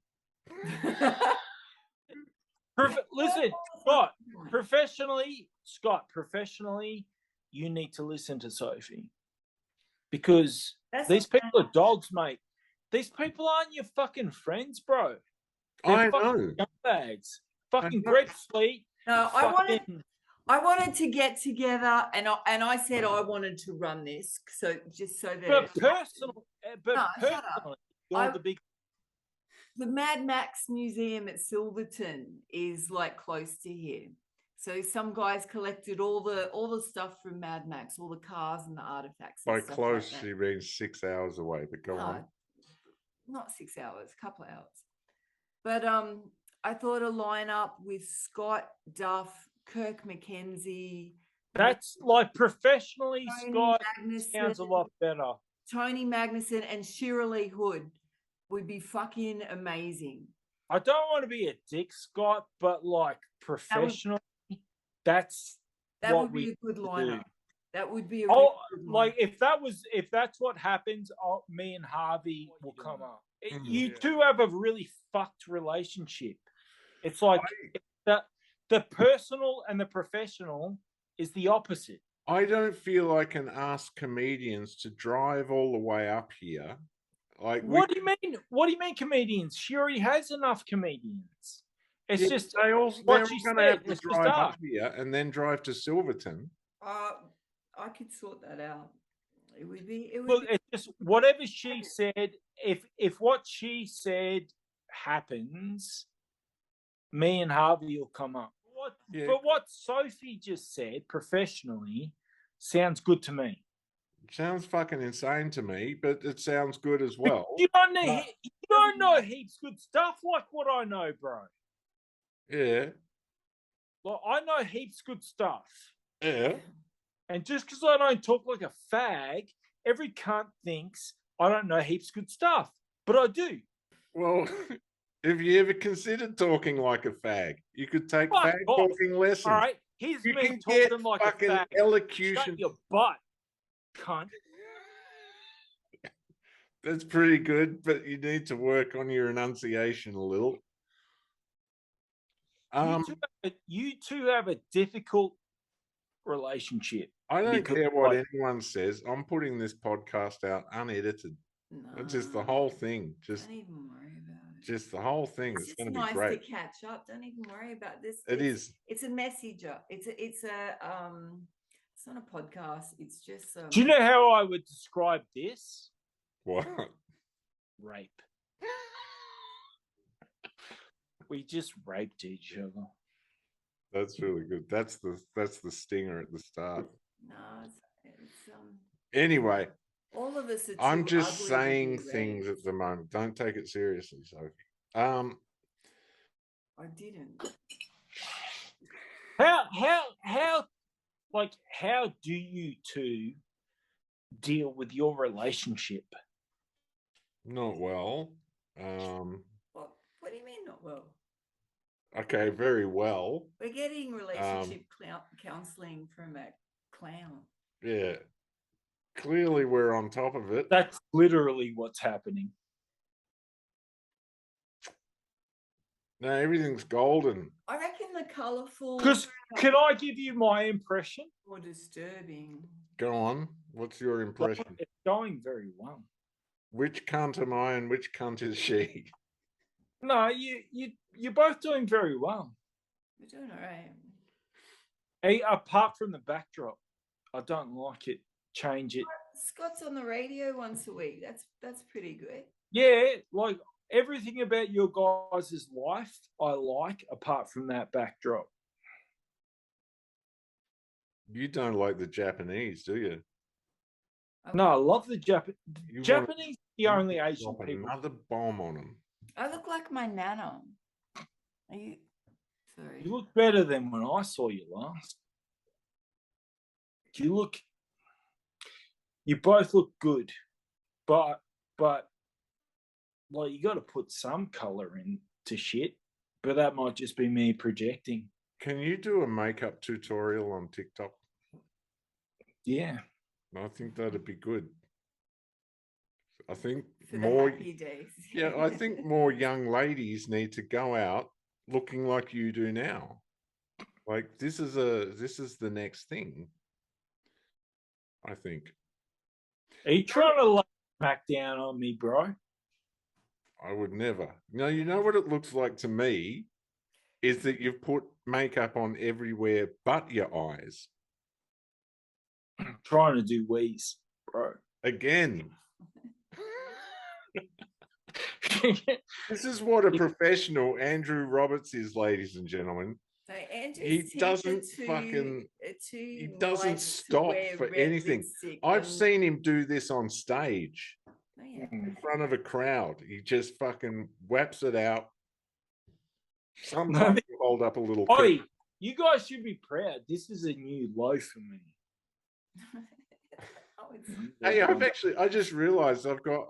Speaker 1: Listen, Scott, professionally, you need to listen to Sofie. Because these people are dogs, mate. These people aren't your fucking friends, bro.
Speaker 2: I know.
Speaker 1: Bags. Fucking Greg Fleet.
Speaker 5: No, I wanted to get together, and I said I wanted to run this, so just so that.
Speaker 1: But personally, you're the big.
Speaker 5: The Mad Max Museum at Silverton is like close to here. So some guys collected all the stuff from Mad Max, all the cars and the artifacts. And
Speaker 2: By
Speaker 5: stuff
Speaker 2: close,
Speaker 5: like
Speaker 2: she means 6 hours away, but go on.
Speaker 5: Not 6 hours, a couple of hours. But I thought a lineup with Scott, Duff, Kirk McKenzie.
Speaker 1: That's like professionally,
Speaker 5: Tony
Speaker 1: Scott
Speaker 5: Magnuson,
Speaker 1: sounds a lot better.
Speaker 5: Tony Magnuson and Shira Lee Hood would be fucking amazing.
Speaker 1: I don't want to be a dick, Scott, but like professionally, that's
Speaker 5: That
Speaker 1: what
Speaker 5: would be
Speaker 1: we
Speaker 5: a good
Speaker 1: do.
Speaker 5: lineup. That would be a
Speaker 1: Oh,
Speaker 5: really good
Speaker 1: like
Speaker 5: lineup.
Speaker 1: if that's what happens, me and Harvey will come up. You
Speaker 2: Yeah.
Speaker 1: two have a really fucked relationship. It's like the personal and the professional is the opposite.
Speaker 2: I don't feel I can ask comedians to drive all the way up here. Like,
Speaker 1: What do you mean? What do you mean, comedians? She already has enough comedians. It's
Speaker 2: yeah,
Speaker 1: just
Speaker 2: they're all
Speaker 1: what she
Speaker 2: going to
Speaker 1: said.
Speaker 2: have to
Speaker 1: It's just
Speaker 2: drive up
Speaker 1: dark.
Speaker 2: here and then drive to Silverton.
Speaker 5: I could sort that out. It would be. It would
Speaker 1: Well,
Speaker 5: be.
Speaker 1: it's just whatever she said. If what she said happens, me and Harvey will come up.
Speaker 2: Yeah.
Speaker 1: But what Sophie just said professionally sounds good to me.
Speaker 2: Sounds fucking insane to me, but it sounds good as well.
Speaker 1: You don't know heaps good stuff like what I know, bro.
Speaker 2: Yeah.
Speaker 1: Like I know heaps good stuff.
Speaker 2: Yeah.
Speaker 1: And just because I don't talk like a fag, every cunt thinks I don't know heaps good stuff. But I do.
Speaker 2: Well, if you ever considered talking like a fag, you could take
Speaker 1: Fuck
Speaker 2: fag
Speaker 1: off.
Speaker 2: talking lessons.
Speaker 1: All right? Here's
Speaker 2: You
Speaker 1: me
Speaker 2: can get
Speaker 1: talking like a
Speaker 2: fucking
Speaker 1: fag.
Speaker 2: elocution.
Speaker 1: Shut your butt, cunt.
Speaker 2: That's pretty good, but you need to work on your enunciation a little.
Speaker 1: You two have a difficult relationship.
Speaker 2: I don't
Speaker 1: because,
Speaker 2: care what
Speaker 1: like,
Speaker 2: anyone says. I'm putting this podcast out unedited. It's just the whole thing. Just
Speaker 5: Don't even worry about it.
Speaker 2: just the whole thing.
Speaker 5: It's
Speaker 2: It's
Speaker 5: just
Speaker 2: going to be
Speaker 5: nice
Speaker 2: great.
Speaker 5: to catch up. Don't even worry about this.
Speaker 2: It is.
Speaker 5: It's a messenger. It's not a podcast. It's just.
Speaker 1: do you know how I would describe this?
Speaker 2: What?
Speaker 1: Rape. We just raped each other.
Speaker 2: That's really good. That's the stinger at the start.
Speaker 5: No, it's
Speaker 2: Anyway,
Speaker 5: all of us are.
Speaker 2: I'm
Speaker 5: too
Speaker 2: just
Speaker 5: ugly to
Speaker 2: saying
Speaker 5: be
Speaker 2: things
Speaker 5: raped.
Speaker 2: at the moment. Don't take it seriously, Sophie.
Speaker 5: I didn't.
Speaker 1: How do you two deal with your relationship?
Speaker 2: Not well.
Speaker 5: What do you mean not well?
Speaker 2: Okay, very well.
Speaker 5: We're getting relationship counselling from a clown.
Speaker 2: Yeah. Clearly we're on top of it.
Speaker 1: That's literally what's happening.
Speaker 2: No, everything's golden.
Speaker 5: I reckon the colourful.
Speaker 1: Because can I give you my impression?
Speaker 5: More disturbing.
Speaker 2: Go on. What's your impression?
Speaker 1: It's going very well.
Speaker 2: Which cunt am I and which cunt is she?
Speaker 1: No, you're both doing very well.
Speaker 5: We're doing all right.
Speaker 1: Hey, apart from the backdrop, I don't like it. Change it.
Speaker 5: Scott's on the radio once a week. That's pretty good.
Speaker 1: Yeah, like everything about your guys' life, I like, apart from that backdrop.
Speaker 2: You don't like the Japanese, do you?
Speaker 1: No, I love the Japanese.
Speaker 2: You
Speaker 1: Japanese, the
Speaker 2: want
Speaker 1: only
Speaker 2: to
Speaker 1: Asian
Speaker 2: drop
Speaker 1: people.
Speaker 2: another bomb on them.
Speaker 5: I look like my nana. Are you? Sorry.
Speaker 1: You look better than when I saw you last. You both look good, but like you got to put some color into shit. But that might just be me projecting.
Speaker 2: Can you do a makeup tutorial on TikTok?
Speaker 1: Yeah.
Speaker 2: I think that'd be good. I think
Speaker 5: For the
Speaker 2: more.
Speaker 5: happy days.
Speaker 2: Yeah, I think more young ladies need to go out looking like you do now. Like this is the next thing. I think.
Speaker 1: Are you trying to lay back down on me, bro?
Speaker 2: I would never. No, you know what it looks like to me is that you've put makeup on everywhere but your eyes.
Speaker 1: I'm trying to do wheeze, bro.
Speaker 2: Again. This is what a professional Andrew Roberts is, ladies and gentlemen.
Speaker 5: So Andrew's
Speaker 2: He
Speaker 5: teeth are
Speaker 2: doesn't
Speaker 5: too,
Speaker 2: fucking.
Speaker 5: too
Speaker 2: He doesn't
Speaker 5: white to
Speaker 2: stop
Speaker 5: wear
Speaker 2: for
Speaker 5: red
Speaker 2: anything.
Speaker 5: lipstick
Speaker 2: I've
Speaker 5: and-
Speaker 2: seen him do this on stage
Speaker 5: Oh, yeah.
Speaker 2: in front of a crowd. He just fucking whaps it out.
Speaker 1: No,
Speaker 2: Sometimes he'll hold up a little.
Speaker 1: Oi, you guys should be proud. This is a new low for me.
Speaker 5: Oh, it's-
Speaker 2: Hey, I just realized I've got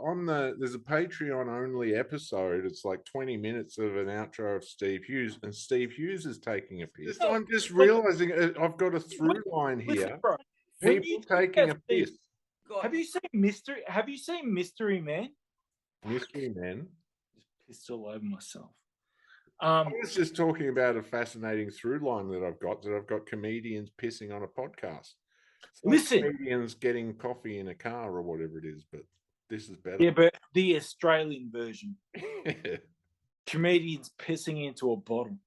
Speaker 2: there's a Patreon only episode. It's like 20 minutes of an outro of Steve Hughes, and Steve Hughes is taking a piss. I'm just realizing I've got a through line
Speaker 1: Listen,
Speaker 2: here.
Speaker 1: bro, when
Speaker 2: People
Speaker 1: you talk
Speaker 2: taking a
Speaker 1: about Steve-
Speaker 2: piss.
Speaker 5: God.
Speaker 1: Have you seen Mystery Man?
Speaker 2: Mystery Men.
Speaker 1: Just pissed all over myself.
Speaker 2: I was just talking about a fascinating through line that I've got comedians pissing on a podcast. It's like
Speaker 1: Listen.
Speaker 2: comedians getting coffee in a car or whatever it is, but this is better.
Speaker 1: Yeah, but the Australian version. Comedians pissing into a bottle.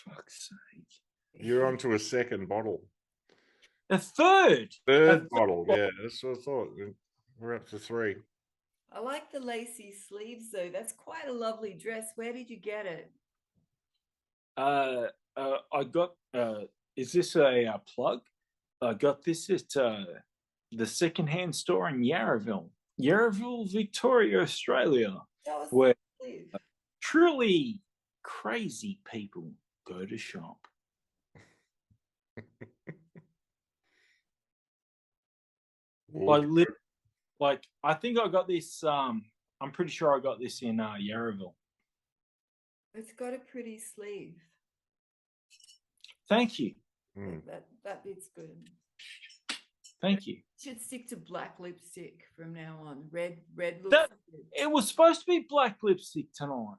Speaker 1: For fuck's sake.
Speaker 2: You're onto a second bottle.
Speaker 1: A third.
Speaker 2: Third bottle, yeah, that's what I thought. We're up to 3.
Speaker 5: I like the lacy sleeves though. That's quite a lovely dress. Where did you get it?
Speaker 1: I got. Is this a plug? I got this at the secondhand store in Yarraville, Victoria, Australia,
Speaker 5: That was
Speaker 1: where
Speaker 5: the sleeve.
Speaker 1: truly crazy people go to shop. Like I think I got this. I'm pretty sure I got this in Yarraville.
Speaker 5: It's got a pretty sleeve.
Speaker 1: Thank you.
Speaker 2: Mm.
Speaker 5: That bit's good.
Speaker 1: Thank you.
Speaker 5: Should stick to black lipstick from now on. Red looks
Speaker 1: That-
Speaker 5: good.
Speaker 1: It was supposed to be black lipstick tonight.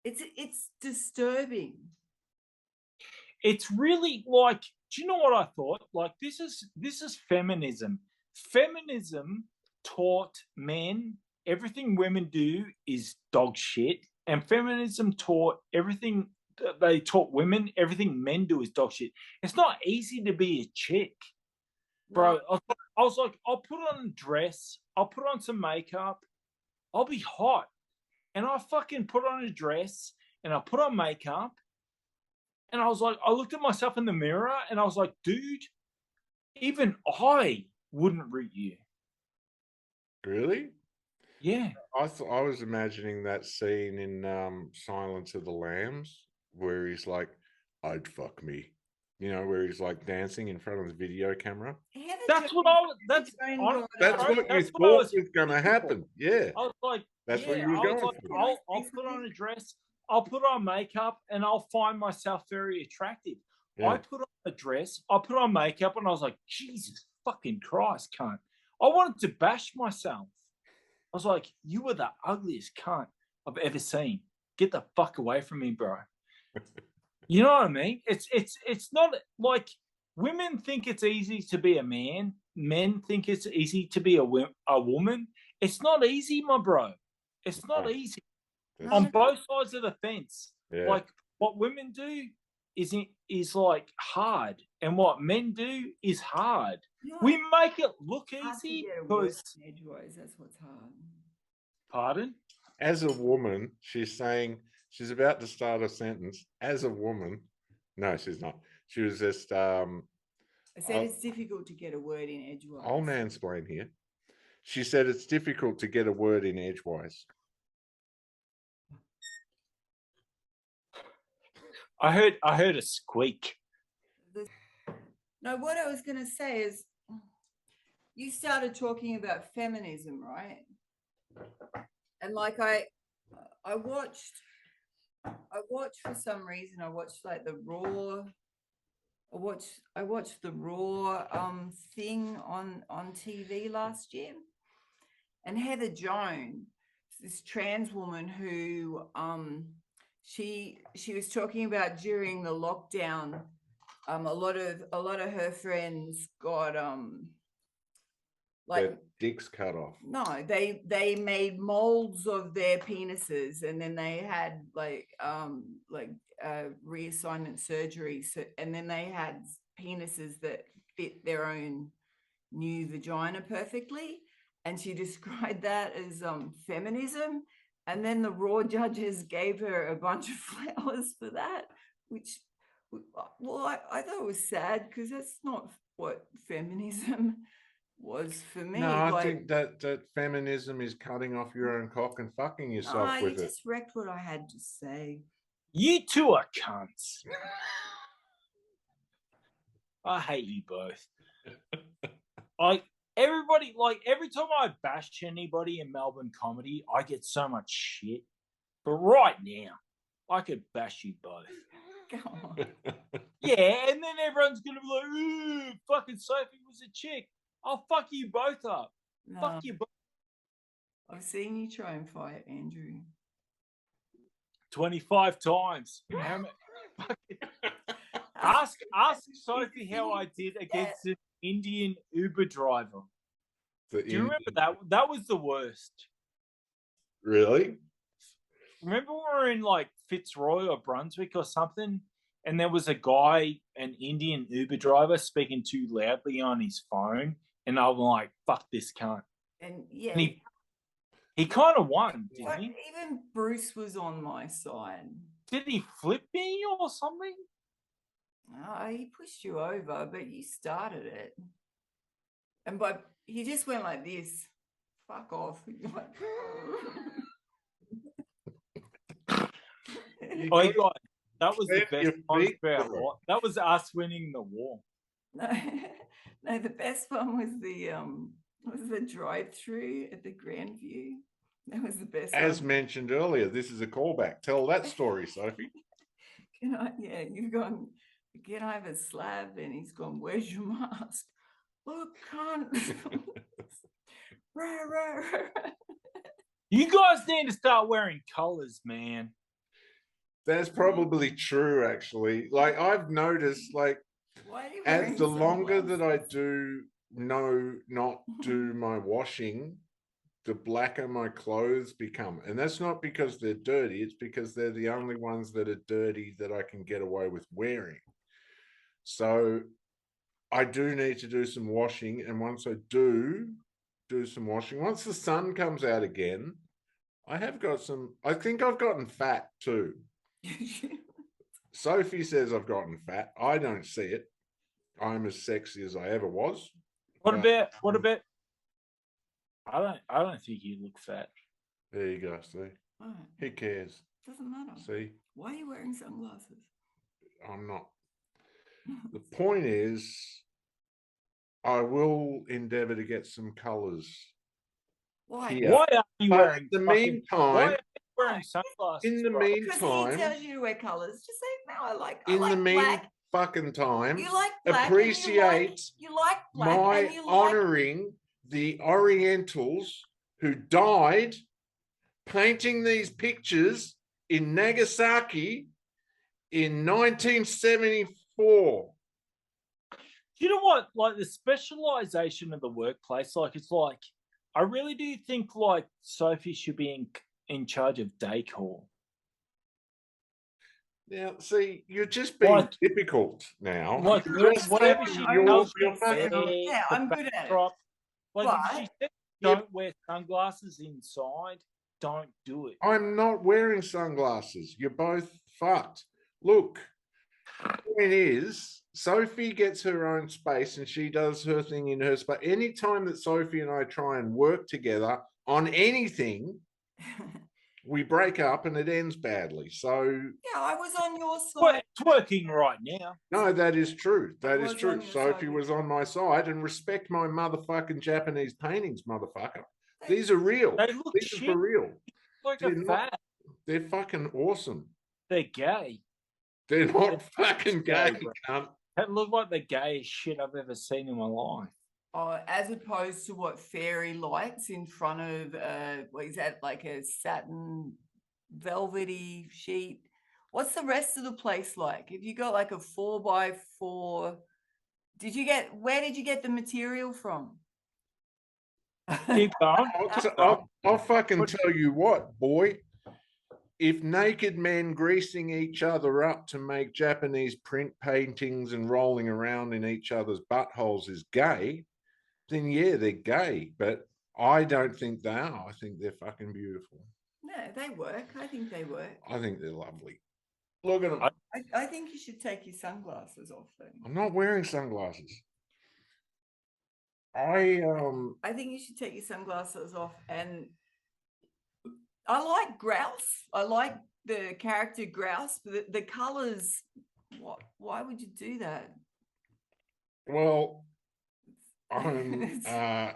Speaker 5: It's disturbing.
Speaker 1: It's really like, do you know what I thought? Like this is feminism. Feminism taught men everything women do is dog shit, and feminism taught everything. They taught women everything men do is dog shit. It's not easy to be a chick, bro.
Speaker 5: No.
Speaker 1: I was like, I'll put on a dress, I'll put on some makeup, I'll be hot, and I fucking put on a dress and I put on makeup, and I was like, I looked at myself in the mirror and I was like, dude, even I wouldn't root you.
Speaker 2: Really?
Speaker 1: Yeah.
Speaker 2: I was imagining that scene in Silence of the Lambs where he's like, "I'd fuck me," where he's like dancing in front of the video camera.
Speaker 1: That's what that's
Speaker 2: That's
Speaker 1: bro,
Speaker 2: what you
Speaker 1: that's what I
Speaker 2: thought
Speaker 1: was
Speaker 2: was going to happen. Yeah,
Speaker 1: I was like,
Speaker 2: that's what
Speaker 1: yeah,
Speaker 2: you were
Speaker 1: I
Speaker 2: going
Speaker 1: was like,
Speaker 2: for.
Speaker 1: I'll put on a dress, I'll put on makeup, and I'll find myself very attractive.
Speaker 2: Yeah.
Speaker 1: I put on a dress, I put on makeup, and I was like, Jesus fucking Christ, cunt. I wanted to bash myself. I was like, you were the ugliest cunt I've ever seen. Get the fuck away from me, bro. You know what I mean? It's not like women think it's easy to be a man. Men think it's easy to be a woman. It's not easy, my bro. It's not
Speaker 2: No.
Speaker 1: easy
Speaker 2: That's-
Speaker 1: on both sides of the fence.
Speaker 2: Yeah.
Speaker 1: Like what women do is like hard, and what men do is hard. We make it look easy because.
Speaker 5: Edgeways, that's what's hard.
Speaker 1: Pardon?
Speaker 2: As a woman, she's saying she's about to start a sentence. As a woman, no, she's not. She was just.
Speaker 5: I said it's difficult to get a word in edgewise.
Speaker 2: I'll mansplain here. She said it's difficult to get a word in edgewise.
Speaker 1: I heard a squeak.
Speaker 5: No, what I was going to say is, you started talking about feminism, right? And like I watched for some reason. I watched like the Raw. I watched the Raw thing on TV last year, and Heather Jones, this trans woman who she was talking about during the lockdown. A lot of her friends got
Speaker 2: Their dicks cut off.
Speaker 5: No, they made molds of their penises, and then they had reassignment surgery. So, and then they had penises that fit their own new vagina perfectly. and she described that as feminism. And then the Raw judges gave her a bunch of flowers for that, which, well, I thought it was sad because that's not what feminism was for me.
Speaker 2: No, I think that feminism is cutting off your own cock and fucking yourself with
Speaker 5: you
Speaker 2: it.
Speaker 5: just wrecked what I had to say.
Speaker 1: You two are cunts. I hate you both. Everybody, like, every time I bash anybody in Melbourne comedy, I get so much shit. But right now, I could bash you both.
Speaker 5: Go on.
Speaker 1: Yeah, and then everyone's going to be like, ooh, fucking Sophie was a chick. I'll fuck you both up.
Speaker 5: No,
Speaker 1: Fuck you both.
Speaker 5: I've seen you try and fight Andrew.
Speaker 1: 25 times. How many? Ask Sophie how I did against an Indian Uber driver. Do you remember that? That was the worst.
Speaker 2: Really?
Speaker 1: Remember we were in like Fitzroy or Brunswick or something, and there was a guy, an Indian Uber driver, speaking too loudly on his phone, and I'm like, fuck this cunt.
Speaker 5: And yeah,
Speaker 1: And he kind of won, didn't
Speaker 5: but
Speaker 1: he?
Speaker 5: even Bruce was on my side.
Speaker 1: Did he flip me or something?
Speaker 5: He pushed you over, but you started it. And but he just went like this. Fuck off. You're like,
Speaker 1: Oh, you guys, that was the
Speaker 2: Your
Speaker 1: best one
Speaker 2: feet
Speaker 1: for our
Speaker 2: were-
Speaker 1: war. That was us winning the war.
Speaker 5: no, the best one was the drive-through at the Grandview. That was the best.
Speaker 2: As
Speaker 5: one.
Speaker 2: mentioned earlier, this is a callback. Tell that story, Sophie.
Speaker 5: You've gone, can I have a slab? And he's gone, where's your mask? Look, cunt. Rah, rah, rah.
Speaker 1: You guys need to start wearing colors, man.
Speaker 2: That's probably true, actually. Like, I've noticed, like,
Speaker 5: Why are you
Speaker 2: as
Speaker 5: wearing
Speaker 2: the longer that I
Speaker 5: sunglasses?
Speaker 2: do not do my washing, the blacker my clothes become. And that's not because they're dirty. It's because they're the only ones that are dirty that I can get away with wearing. So I do need to do some washing. And once I do some washing, once the sun comes out again, I think I've gotten fat too. Sophie says I've gotten fat. I don't see it. I'm as sexy as I ever was.
Speaker 1: What about? I don't think you look fat.
Speaker 2: There you go. See,
Speaker 5: Oh,
Speaker 2: who cares?
Speaker 5: doesn't matter.
Speaker 2: See,
Speaker 5: Why are you wearing sunglasses?
Speaker 2: I'm not. The point is, I will endeavour to get some colours.
Speaker 5: Why?
Speaker 2: Yeah.
Speaker 1: Why are you
Speaker 2: But
Speaker 1: wearing?
Speaker 2: in the
Speaker 1: why
Speaker 2: meantime,
Speaker 1: are you wearing sunglasses?
Speaker 2: in the
Speaker 1: bro?
Speaker 5: Because he
Speaker 2: meantime,
Speaker 5: tells you to wear colours. Just say, no, I like
Speaker 2: in the
Speaker 5: black.
Speaker 2: fucking time,
Speaker 5: You like black.
Speaker 2: appreciate
Speaker 5: you like black.
Speaker 2: my
Speaker 5: and you like
Speaker 2: honouring the Orientals who died painting these pictures in Nagasaki in 1974.
Speaker 1: You know what? Like the specialization of the workplace, like it's like I really do think like Sophie should be in charge of decor.
Speaker 2: Now, see, you're just being
Speaker 1: Like-
Speaker 2: difficult now.
Speaker 1: Like
Speaker 2: You're just
Speaker 1: whatever
Speaker 2: saying
Speaker 1: she
Speaker 2: you're
Speaker 1: tells
Speaker 2: fucking-
Speaker 5: Yeah, I'm good at it.
Speaker 1: backdrop. Like if she
Speaker 5: But-
Speaker 1: said don't wear sunglasses inside, don't do it.
Speaker 2: I'm not wearing sunglasses. You're both fucked. Look, the point is, Sophie gets her own space and she does her thing in her space. Anytime that Sophie and I try and work together on anything, we break up and it ends badly. So,
Speaker 5: Yeah, I was on your
Speaker 1: Well,
Speaker 5: side.
Speaker 1: it's working right now.
Speaker 2: no, that is true. That is
Speaker 5: was
Speaker 2: true.
Speaker 5: on your
Speaker 2: Sophie
Speaker 5: side.
Speaker 2: was on my side, and respect my motherfucking Japanese paintings, motherfucker. These are real.
Speaker 1: They look
Speaker 2: These are
Speaker 1: shit.
Speaker 2: for real.
Speaker 1: Like
Speaker 2: They're
Speaker 1: a
Speaker 2: not-
Speaker 1: fat.
Speaker 2: They're fucking awesome.
Speaker 1: They're gay.
Speaker 2: They're not fucking
Speaker 1: gay,
Speaker 2: gay,
Speaker 1: bro.
Speaker 2: cunt.
Speaker 1: That look like the gayest shit I've ever seen in my life.
Speaker 5: As opposed to what Fairy lights in front of, what is that, like a satin velvety sheet? What's the rest of the place like? If you got like a 4x4, where did you get the material from?
Speaker 1: Keep going.
Speaker 2: I'll fucking tell you what, boy. If naked men greasing each other up to make Japanese print paintings and rolling around in each other's buttholes is gay, then yeah, they're gay. But I don't think they are. I think they're fucking beautiful.
Speaker 5: No, they work. I think they work.
Speaker 2: I think they're lovely. Look at them.
Speaker 5: I think you should take your sunglasses off then.
Speaker 2: I'm not wearing sunglasses. I
Speaker 5: think you should take your sunglasses off, and I like grouse. I like the character grouse, but the colors. What? Why would you do that?
Speaker 2: Well, now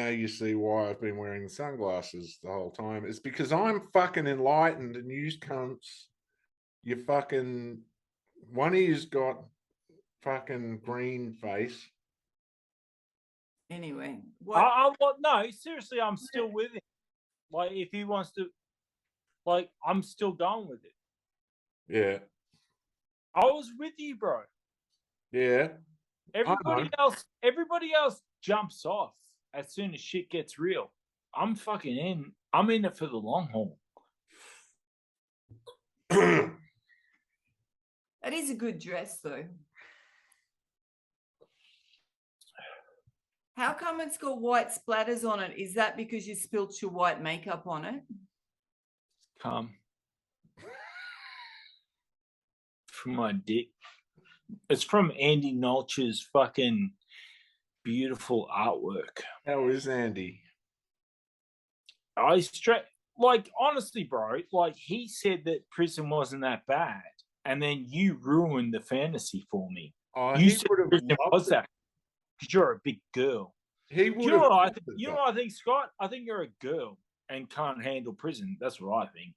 Speaker 2: you see why I've been wearing sunglasses the whole time. It's because I'm fucking enlightened, and you cunts, you fucking one of you's got fucking green face.
Speaker 5: Anyway,
Speaker 1: no, seriously, I'm still with him. Like, if he wants to, like, I'm still going with it.
Speaker 2: Yeah.
Speaker 1: I was with you, bro.
Speaker 2: Yeah.
Speaker 1: Everybody else jumps off as soon as shit gets real. I'm fucking in. I'm in it for the long haul.
Speaker 5: That is a good dress, though. How come it's got white splatters on it? Is that because you spilt your white makeup on it?
Speaker 1: From my dick. It's from Andy Nolch's fucking beautiful artwork.
Speaker 2: How is Andy?
Speaker 1: Honestly, bro, like, he said that prison wasn't that bad, and then you ruined the fantasy for me.
Speaker 2: Oh,
Speaker 1: you said prison was that because you're a big girl.
Speaker 2: He would.
Speaker 1: You know what I think, Scott? I think you're a girl and can't handle prison. That's what I think.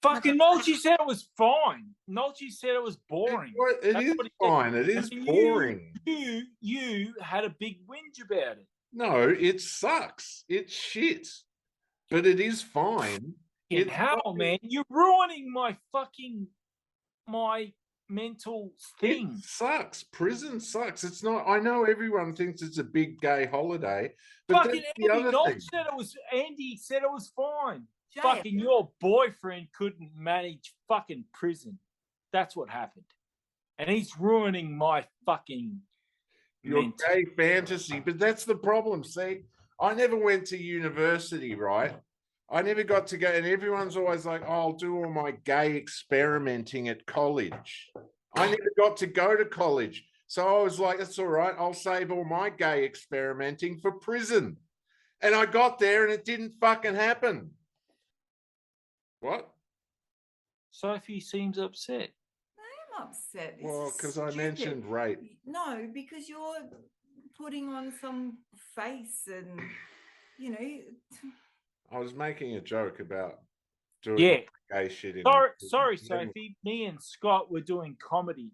Speaker 1: Fucking Nolchi said it was fine. Nolchi said it was boring.
Speaker 2: It is fine. It is boring.
Speaker 1: You had a big whinge about it.
Speaker 2: No, it sucks. It's shit. But it is fine.
Speaker 1: How, man? You're ruining my mental thing.
Speaker 2: It sucks. Prison sucks. It's not. I know everyone thinks it's a big gay holiday, but
Speaker 1: fucking
Speaker 2: that's the other thing.
Speaker 1: Andy said it was fine.
Speaker 5: Jay,
Speaker 1: fucking your boyfriend couldn't manage fucking prison. That's what happened. And he's ruining my fucking
Speaker 2: your gay fantasy. But that's the problem. See, I never went to university, right? I never got to go, and everyone's always like, oh, I'll do all my gay experimenting at college. I never got to go to college. So I was like, that's all right. I'll save all my gay experimenting for prison. And I got there and it didn't fucking happen. What?
Speaker 1: Sophie seems upset.
Speaker 5: I'm upset.
Speaker 2: Well, because I mentioned rape.
Speaker 5: No, because you're putting on some face and, you know.
Speaker 2: I was making a joke about doing gay shit.
Speaker 1: Sorry, Sophie. Me and Scott were doing comedy.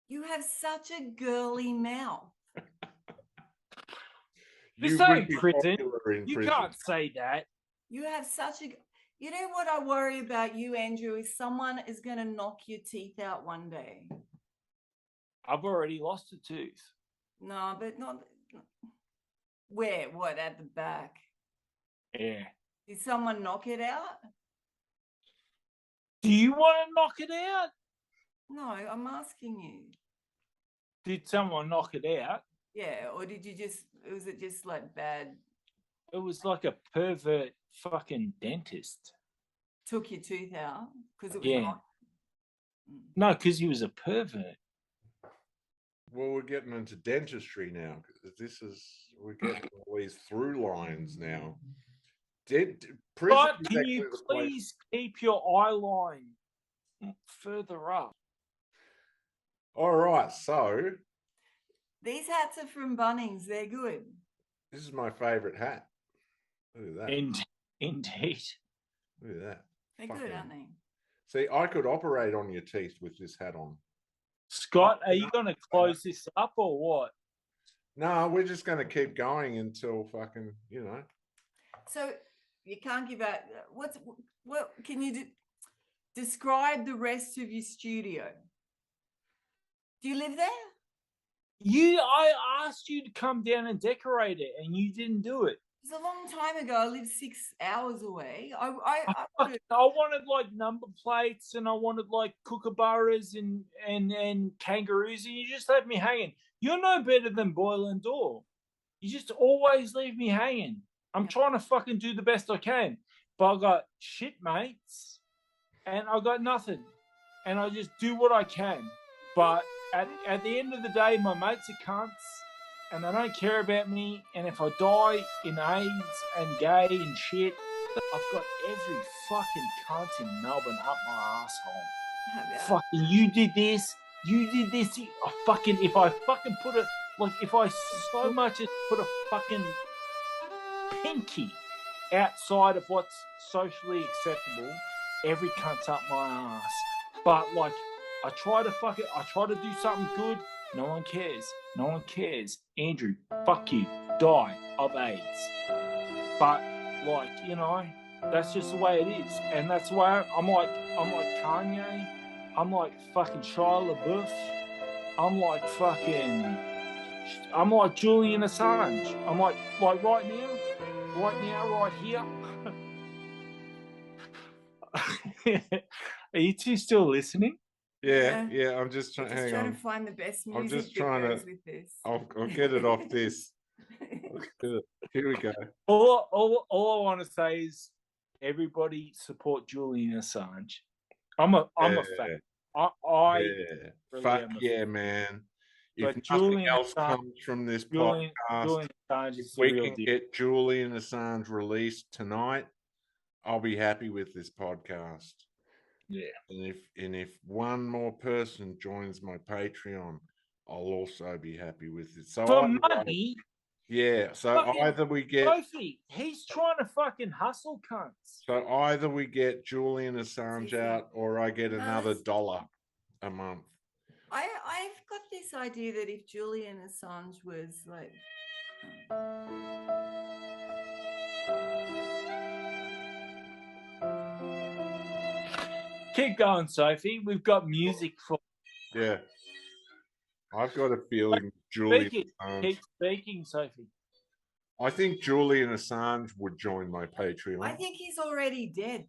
Speaker 5: You have such a girly mouth.
Speaker 1: This ain't prison. You can't say that.
Speaker 5: You have such a... You know what I worry about you, Andrew, is someone is going to knock your teeth out one day.
Speaker 1: I've already lost a tooth.
Speaker 5: No, but not... Where? What, at the back?
Speaker 1: Yeah.
Speaker 5: Did someone knock it out?
Speaker 1: Do you want to knock it out?
Speaker 5: No, I'm asking you.
Speaker 1: Did someone knock it out?
Speaker 5: Yeah, or did you just... Was it just like bad...
Speaker 1: It was like a pervert fucking dentist.
Speaker 5: Took your tooth out? Because it was not...
Speaker 1: No, because he was a pervert.
Speaker 2: Well, we're getting into dentistry now. We're getting all these through lines now.
Speaker 1: But can you please keep your eye line further up?
Speaker 2: All right, so...
Speaker 5: These hats are from Bunnings. They're good.
Speaker 2: This is my favourite hat. Look at that.
Speaker 1: Indeed.
Speaker 2: Look at that.
Speaker 5: They're good, aren't they?
Speaker 2: See, I could operate on your teeth with this hat on.
Speaker 1: Scott, are you going to close this up or what?
Speaker 2: No, we're just going to keep going until fucking, you know.
Speaker 5: So you can't give out... What can you describe the rest of your studio? Do you live there?
Speaker 1: I asked you to come down and decorate it, and you didn't do it.
Speaker 5: It was a long time ago. I lived 6 hours away. I
Speaker 1: wanted like number plates, and I wanted like kookaburras and kangaroos, and you just left me hanging. You're no better than Boyle and Door. You just always leave me hanging. I'm trying to fucking do the best I can, but I got shit mates, and I got nothing, and I just do what I can. But at the end of the day, my mates are cunts, and they don't care about me. And if I die in AIDS and gay and shit, I've got every fucking cunt in Melbourne up my asshole. Fucking, you did this. If I fucking put it, like, if I so much as put a fucking pinky outside of what's socially acceptable, every cunt's up my ass. But, like, I try to do something good. No one cares. Andrew, fuck you. Die of AIDS. But, like, you know, that's just the way it is. And that's why I'm like Kanye. I'm like fucking Shia LaBeouf. I'm like Julian Assange. I'm like right now, right here. Are you two still listening?
Speaker 2: Yeah. I'm just trying.
Speaker 5: Just trying to find the best music.
Speaker 2: I'm just trying to.
Speaker 5: With this.
Speaker 2: I'll get it off this. Here we go.
Speaker 1: All I want to say is, everybody support Julian Assange. I'm a fan. Really
Speaker 2: fuck yeah, man. If nothing else comes from this podcast, if we can get Julian Assange released tonight, I'll be happy with this podcast.
Speaker 1: Yeah.
Speaker 2: And if one more person joins my Patreon, I'll also be happy with it. So
Speaker 1: for money.
Speaker 2: Yeah. So either we get
Speaker 1: Sofie, he's trying to fucking hustle cunts.
Speaker 2: So either we get Julian Assange out, or I get another $1 a month.
Speaker 5: I've got this idea that if Julian Assange was like,
Speaker 1: keep going, Sofie. We've got music for.
Speaker 2: Yeah, I've got a feeling Julian Assange.
Speaker 1: Keep speaking, Sofie.
Speaker 2: I think Julian Assange would join my Patreon.
Speaker 5: I think he's already dead.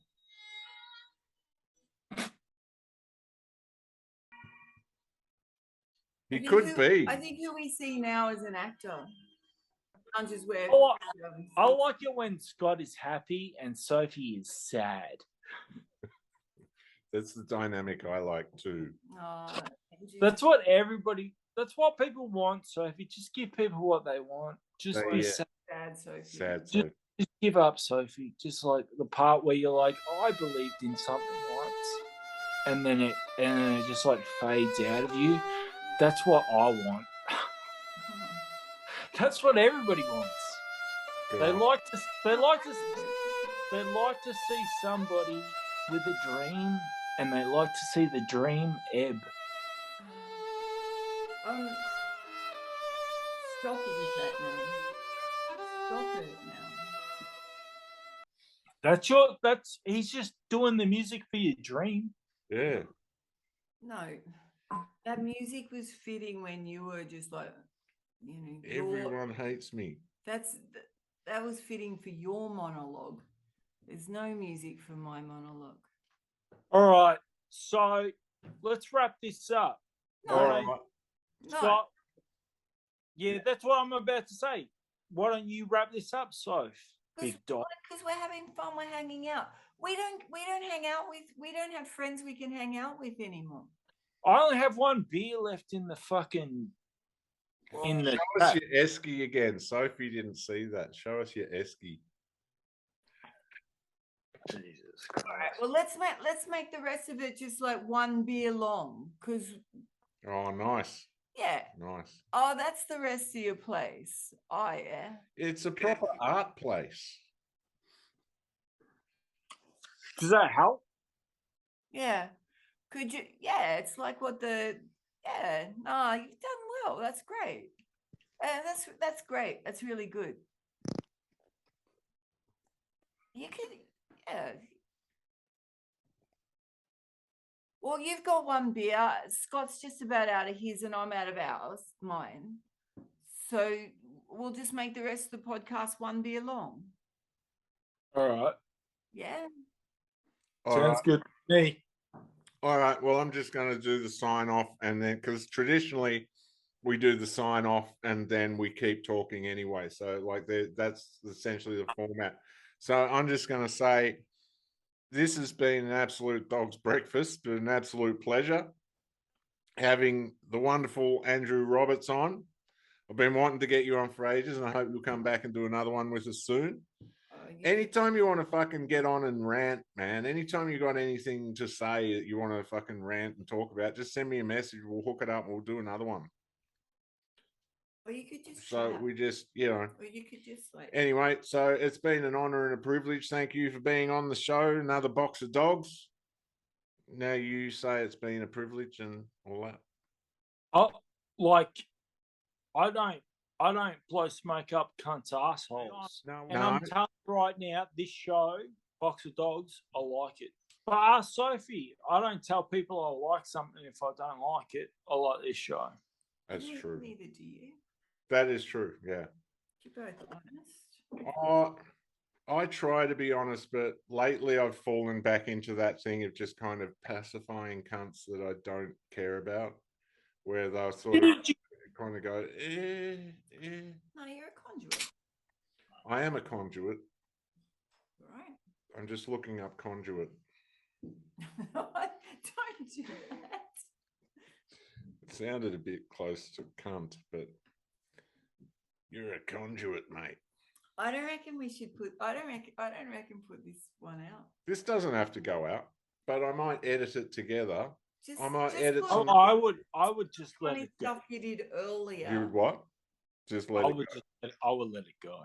Speaker 2: He could be.
Speaker 5: I think who we see now is an actor. I
Speaker 1: like it when Scott is happy and Sofie is sad.
Speaker 2: That's the dynamic I like too.
Speaker 1: That's what people want, Sofie. Just give people what they want. Just be sad,
Speaker 5: Sofie.
Speaker 2: Sad
Speaker 1: just,
Speaker 2: Sofie.
Speaker 1: Just give up, Sofie. Just like the part where you're like, I believed in something once, and then it just like fades out of you. That's what I want. That's what everybody wants. Yeah. They like to see somebody with a dream, and they like to see the dream ebb.
Speaker 5: Stop it with that now. Stop it now.
Speaker 1: He's just doing the music for your dream.
Speaker 2: Yeah.
Speaker 5: No. That music was fitting when you were just like, you know,
Speaker 2: everyone hates me.
Speaker 5: That was fitting for your monologue. There's no music for my monologue.
Speaker 1: All right, so let's wrap this up.
Speaker 5: No.
Speaker 1: All right.
Speaker 5: No.
Speaker 1: So, yeah, that's what I'm about to say. Why don't you wrap this up, Soph? Big dog.
Speaker 5: Because we're having fun. We're hanging out. We don't have friends we can hang out with anymore.
Speaker 1: I only have one beer left in the fucking.
Speaker 2: Show us your esky again. Sophie didn't see that. Show us your esky.
Speaker 1: Jesus Christ.
Speaker 5: All right. Well, let's make the rest of it just like one beer long, because.
Speaker 2: Oh, nice.
Speaker 5: Yeah.
Speaker 2: Nice.
Speaker 5: Oh, that's the rest of your place. Oh, yeah.
Speaker 2: It's a proper art place.
Speaker 1: Does that help?
Speaker 5: Yeah. Could you? Yeah, it's like what the. Yeah. No, you've done well. That's great. That's great. That's really good. You could. Yeah. Well, you've got one beer. Scott's just about out of his, and I'm out of mine. So we'll just make the rest of the podcast one beer long.
Speaker 1: All right.
Speaker 5: Yeah.
Speaker 1: Sounds good to me.
Speaker 2: All right. Well, I'm just going to do the sign off, and then because traditionally we do the sign off and then we keep talking anyway. So like that's essentially the format. So I'm just going to say this has been an absolute dog's breakfast, but an absolute pleasure having the wonderful Andrew Roberts on. I've been wanting to get you on for ages, and I hope you'll come back and do another one with us soon. Anytime you want to fucking get on and rant, man, anytime you got anything to say that you want to fucking rant and talk about, just send me a message. We'll hook it up and we'll do another one.
Speaker 5: Or you could just
Speaker 2: So we just, you know.
Speaker 5: Or you could just like.
Speaker 2: Anyway, so it's been an honor and a privilege. Thank you for being on the show. Another box of dogs. Now you say it's been a privilege and all that.
Speaker 1: Oh, like, I don't blow smoke up cunts' assholes.
Speaker 2: No.
Speaker 1: I'm telling you right now, this show, Box of Dogs, I like it. But ask Sophie. I don't tell people I like something if I don't like it. I like this show.
Speaker 2: That's true.
Speaker 5: Neither do you.
Speaker 2: That is true, yeah.
Speaker 5: You're both honest.
Speaker 2: Oh, I try to be honest, but lately I've fallen back into that thing of just kind of pacifying cunts that I don't care about, where they'll sort of kind of go,
Speaker 5: No, you're a conduit.
Speaker 2: I am a conduit.
Speaker 5: Right.
Speaker 2: I'm just looking up conduit.
Speaker 5: Don't do that.
Speaker 2: It sounded a bit close to cunt, but you're a conduit, mate.
Speaker 5: I don't reckon we should put. I don't reckon put this one out.
Speaker 2: This doesn't have to go out, but I might edit it together. I might edit
Speaker 5: put
Speaker 2: some.
Speaker 1: I would just let
Speaker 5: funny
Speaker 1: it go.
Speaker 5: stuff you did earlier.
Speaker 2: You would what? Just let
Speaker 1: I
Speaker 2: it
Speaker 1: would
Speaker 2: go.
Speaker 1: I would let it go.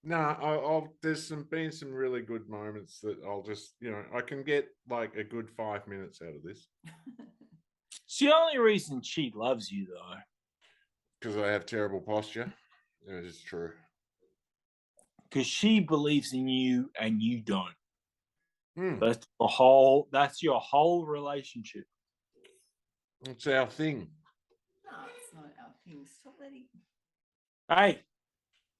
Speaker 2: No, I'll there's been some really good moments that I'll just, you know, I can get like a good 5 minutes out of this.
Speaker 1: It's the only reason she loves you, though.
Speaker 2: Because I have terrible posture. It is true.
Speaker 1: Because she believes in you and you don't.
Speaker 2: Hmm.
Speaker 1: That's your whole relationship.
Speaker 2: It's our thing.
Speaker 5: No, it's not our thing. Stop letting.
Speaker 1: Hey,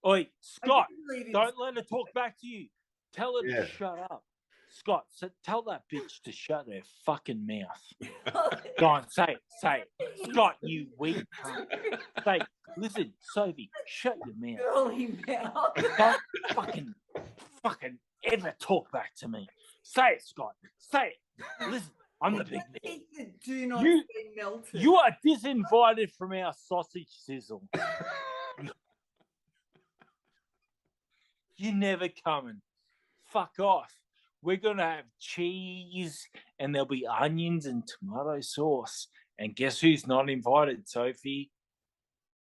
Speaker 1: oi, Scott,
Speaker 5: believe
Speaker 1: don't let her talk back to you. Tell her
Speaker 2: Yeah.
Speaker 1: to shut up. Scott, tell that bitch to shut her fucking mouth. Go on, say it. Scott, you weak cunt. Say, listen, Sophie, shut your mouth.
Speaker 5: Girly mouth.
Speaker 1: Don't fucking ever talk back to me. Say it, Scott. Say it. Listen, I'm the big man.
Speaker 5: Do not
Speaker 1: You-
Speaker 5: stay melted.
Speaker 1: You are disinvited from our sausage sizzle. You're never coming. Fuck off. We're going to have cheese and there'll be onions and tomato sauce. And guess who's not invited, Sophie?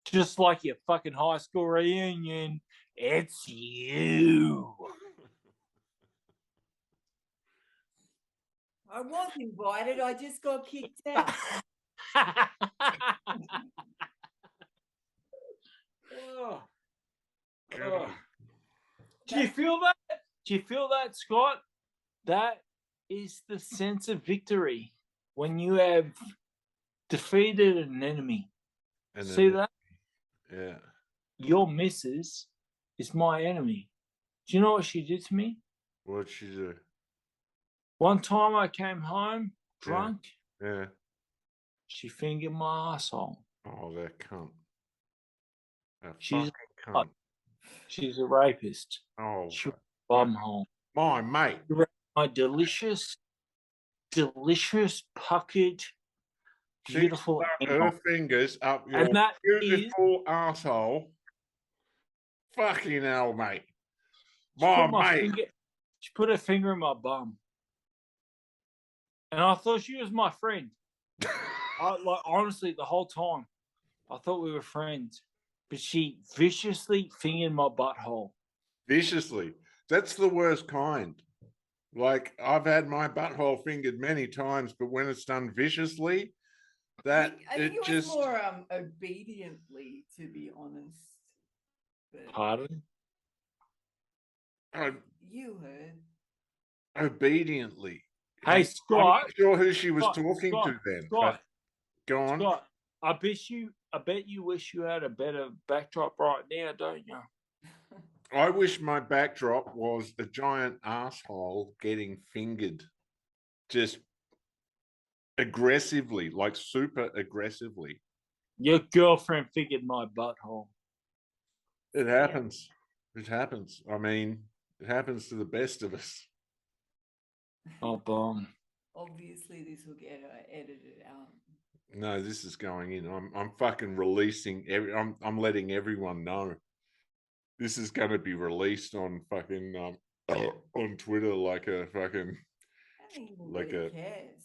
Speaker 1: Just like your fucking high school reunion, it's you.
Speaker 5: I was invited. I just got kicked out.
Speaker 1: Oh.
Speaker 2: God.
Speaker 1: Do you feel that? Do you feel that, Scott? That is the sense of victory when you have defeated an enemy.
Speaker 2: And
Speaker 1: See
Speaker 2: then-
Speaker 1: that?
Speaker 2: Yeah.
Speaker 1: Your missus is my enemy. Do you know what she did to me?
Speaker 2: What'd she do?
Speaker 1: One time I came home drunk.
Speaker 2: Yeah.
Speaker 1: She fingered my asshole.
Speaker 2: Oh, that cunt. That
Speaker 1: She's
Speaker 2: fucking cunt.
Speaker 1: She's a rapist.
Speaker 2: Oh,
Speaker 1: She bumhole.
Speaker 2: my mate.
Speaker 1: My delicious, puckered,
Speaker 2: She
Speaker 1: beautiful
Speaker 2: stuck
Speaker 1: anal.
Speaker 2: her fingers up your
Speaker 1: And that is
Speaker 2: beautiful asshole. Fucking hell, mate.
Speaker 1: She
Speaker 2: My
Speaker 1: put my
Speaker 2: mate.
Speaker 1: finger- she put her finger in my bum. And I thought she was my friend. Honestly, the whole time, I thought we were friends. But she viciously fingered my butthole.
Speaker 2: Viciously. That's the worst kind. Like, I've had my butthole fingered many times, but when it's done viciously, that
Speaker 5: I think
Speaker 2: it
Speaker 5: it was
Speaker 2: just
Speaker 5: more obediently, to be honest. But
Speaker 1: Pardon?
Speaker 5: you heard.
Speaker 2: obediently.
Speaker 1: Hey,
Speaker 2: I'm
Speaker 1: Scott.
Speaker 2: not sure who she was
Speaker 1: Scott,
Speaker 2: talking
Speaker 1: Scott,
Speaker 2: to then.
Speaker 1: Scott,
Speaker 2: but go on.
Speaker 1: Scott, I bet you wish you had a better backdrop right now, don't you?
Speaker 2: I wish my backdrop was a giant asshole getting fingered, just aggressively, like super aggressively.
Speaker 1: Your girlfriend figured my butthole.
Speaker 2: It happens. It happens. I mean, it happens to the best of us.
Speaker 1: Oh, bomb.
Speaker 5: Obviously, this will get edited out.
Speaker 2: No, this is going in. I'm fucking releasing I'm letting everyone know. This is going to be released on fucking on Twitter like a fucking
Speaker 5: I don't think
Speaker 2: like
Speaker 5: anybody
Speaker 2: a
Speaker 5: cares.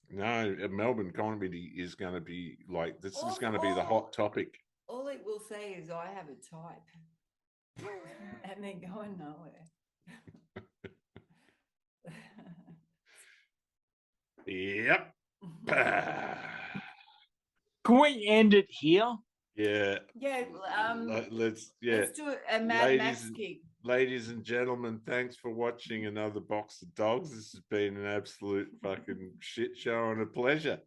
Speaker 2: no. A Melbourne comedy is going to be like this is
Speaker 5: All-
Speaker 2: going to be the
Speaker 5: all-
Speaker 2: hot topic.
Speaker 5: All it will say is, I have a type. And they're going nowhere.
Speaker 2: Yep.
Speaker 1: Can we end it here?
Speaker 2: Yeah.
Speaker 5: Yeah,
Speaker 2: Let's
Speaker 5: let's do a Mad Max
Speaker 2: Ladies,
Speaker 5: kick.
Speaker 2: ladies and gentlemen, thanks for watching another Box of Dogs. This has been an absolute fucking shit show and a pleasure.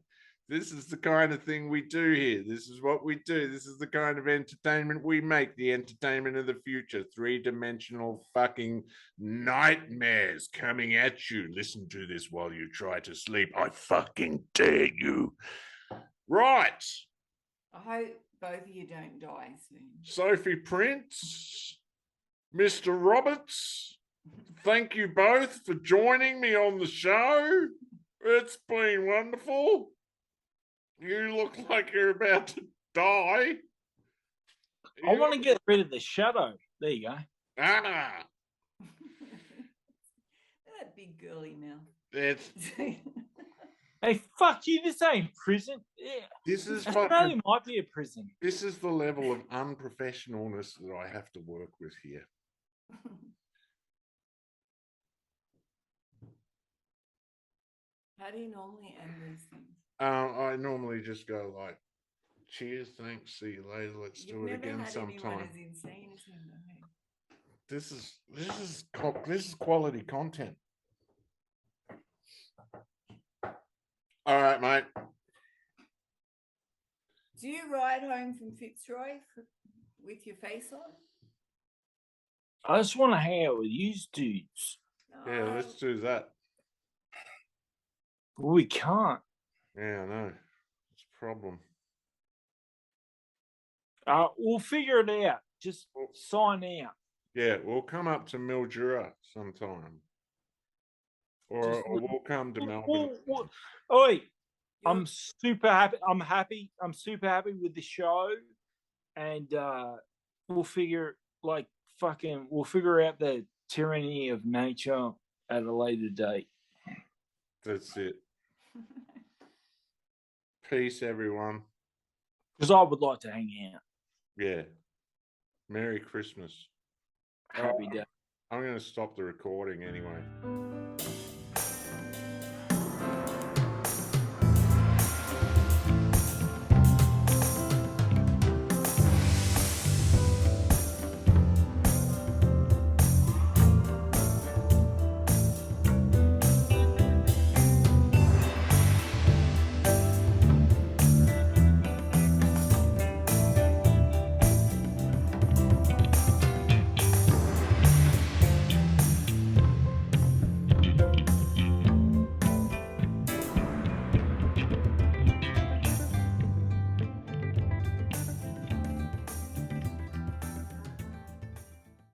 Speaker 2: This is the kind of thing we do here. This is what we do. This is the kind of entertainment we make, the entertainment of the future. 3-dimensional fucking nightmares coming at you. Listen to this while you try to sleep. I fucking dare you. Right.
Speaker 5: I hope both of you don't die soon.
Speaker 2: Sophie Prince, Mr. Roberts, thank you both for joining me on the show. It's been wonderful. You look like you're about to die.
Speaker 1: I want to get rid of the shadow. There you go.
Speaker 2: Ah,
Speaker 5: That big girly mouth.
Speaker 2: it's
Speaker 1: Hey, fuck you. This ain't prison. Yeah.
Speaker 2: this is
Speaker 1: Australia
Speaker 2: fucking,
Speaker 1: might be a prison.
Speaker 2: this is the level of unprofessionalness that I have to work with here.
Speaker 5: How do you normally end these things?
Speaker 2: I normally just go like, cheers, thanks, see you later. Let's
Speaker 5: You've
Speaker 2: do it
Speaker 5: never
Speaker 2: again
Speaker 5: had anyone
Speaker 2: sometime.
Speaker 5: as insane as him, though, hey?
Speaker 2: This is quality content. All right, mate.
Speaker 5: Do you ride home from Fitzroy with your face on?
Speaker 1: I just want to hang out with you dudes.
Speaker 2: Yeah,
Speaker 5: No.
Speaker 2: let's do that.
Speaker 1: We can't.
Speaker 2: Yeah, I know. It's a problem.
Speaker 1: We'll figure it out. Just sign out.
Speaker 2: Yeah, we'll come up to Mildura sometime. Or we'll come to Melbourne.
Speaker 1: Oi, I'm super happy. I'm super happy with the show. And we'll figure out the tyranny of nature at a later date.
Speaker 2: That's it. Peace, everyone.
Speaker 1: Because I would like to hang out.
Speaker 2: Yeah. Merry Christmas.
Speaker 1: Happy day.
Speaker 2: I'm going to stop the recording anyway.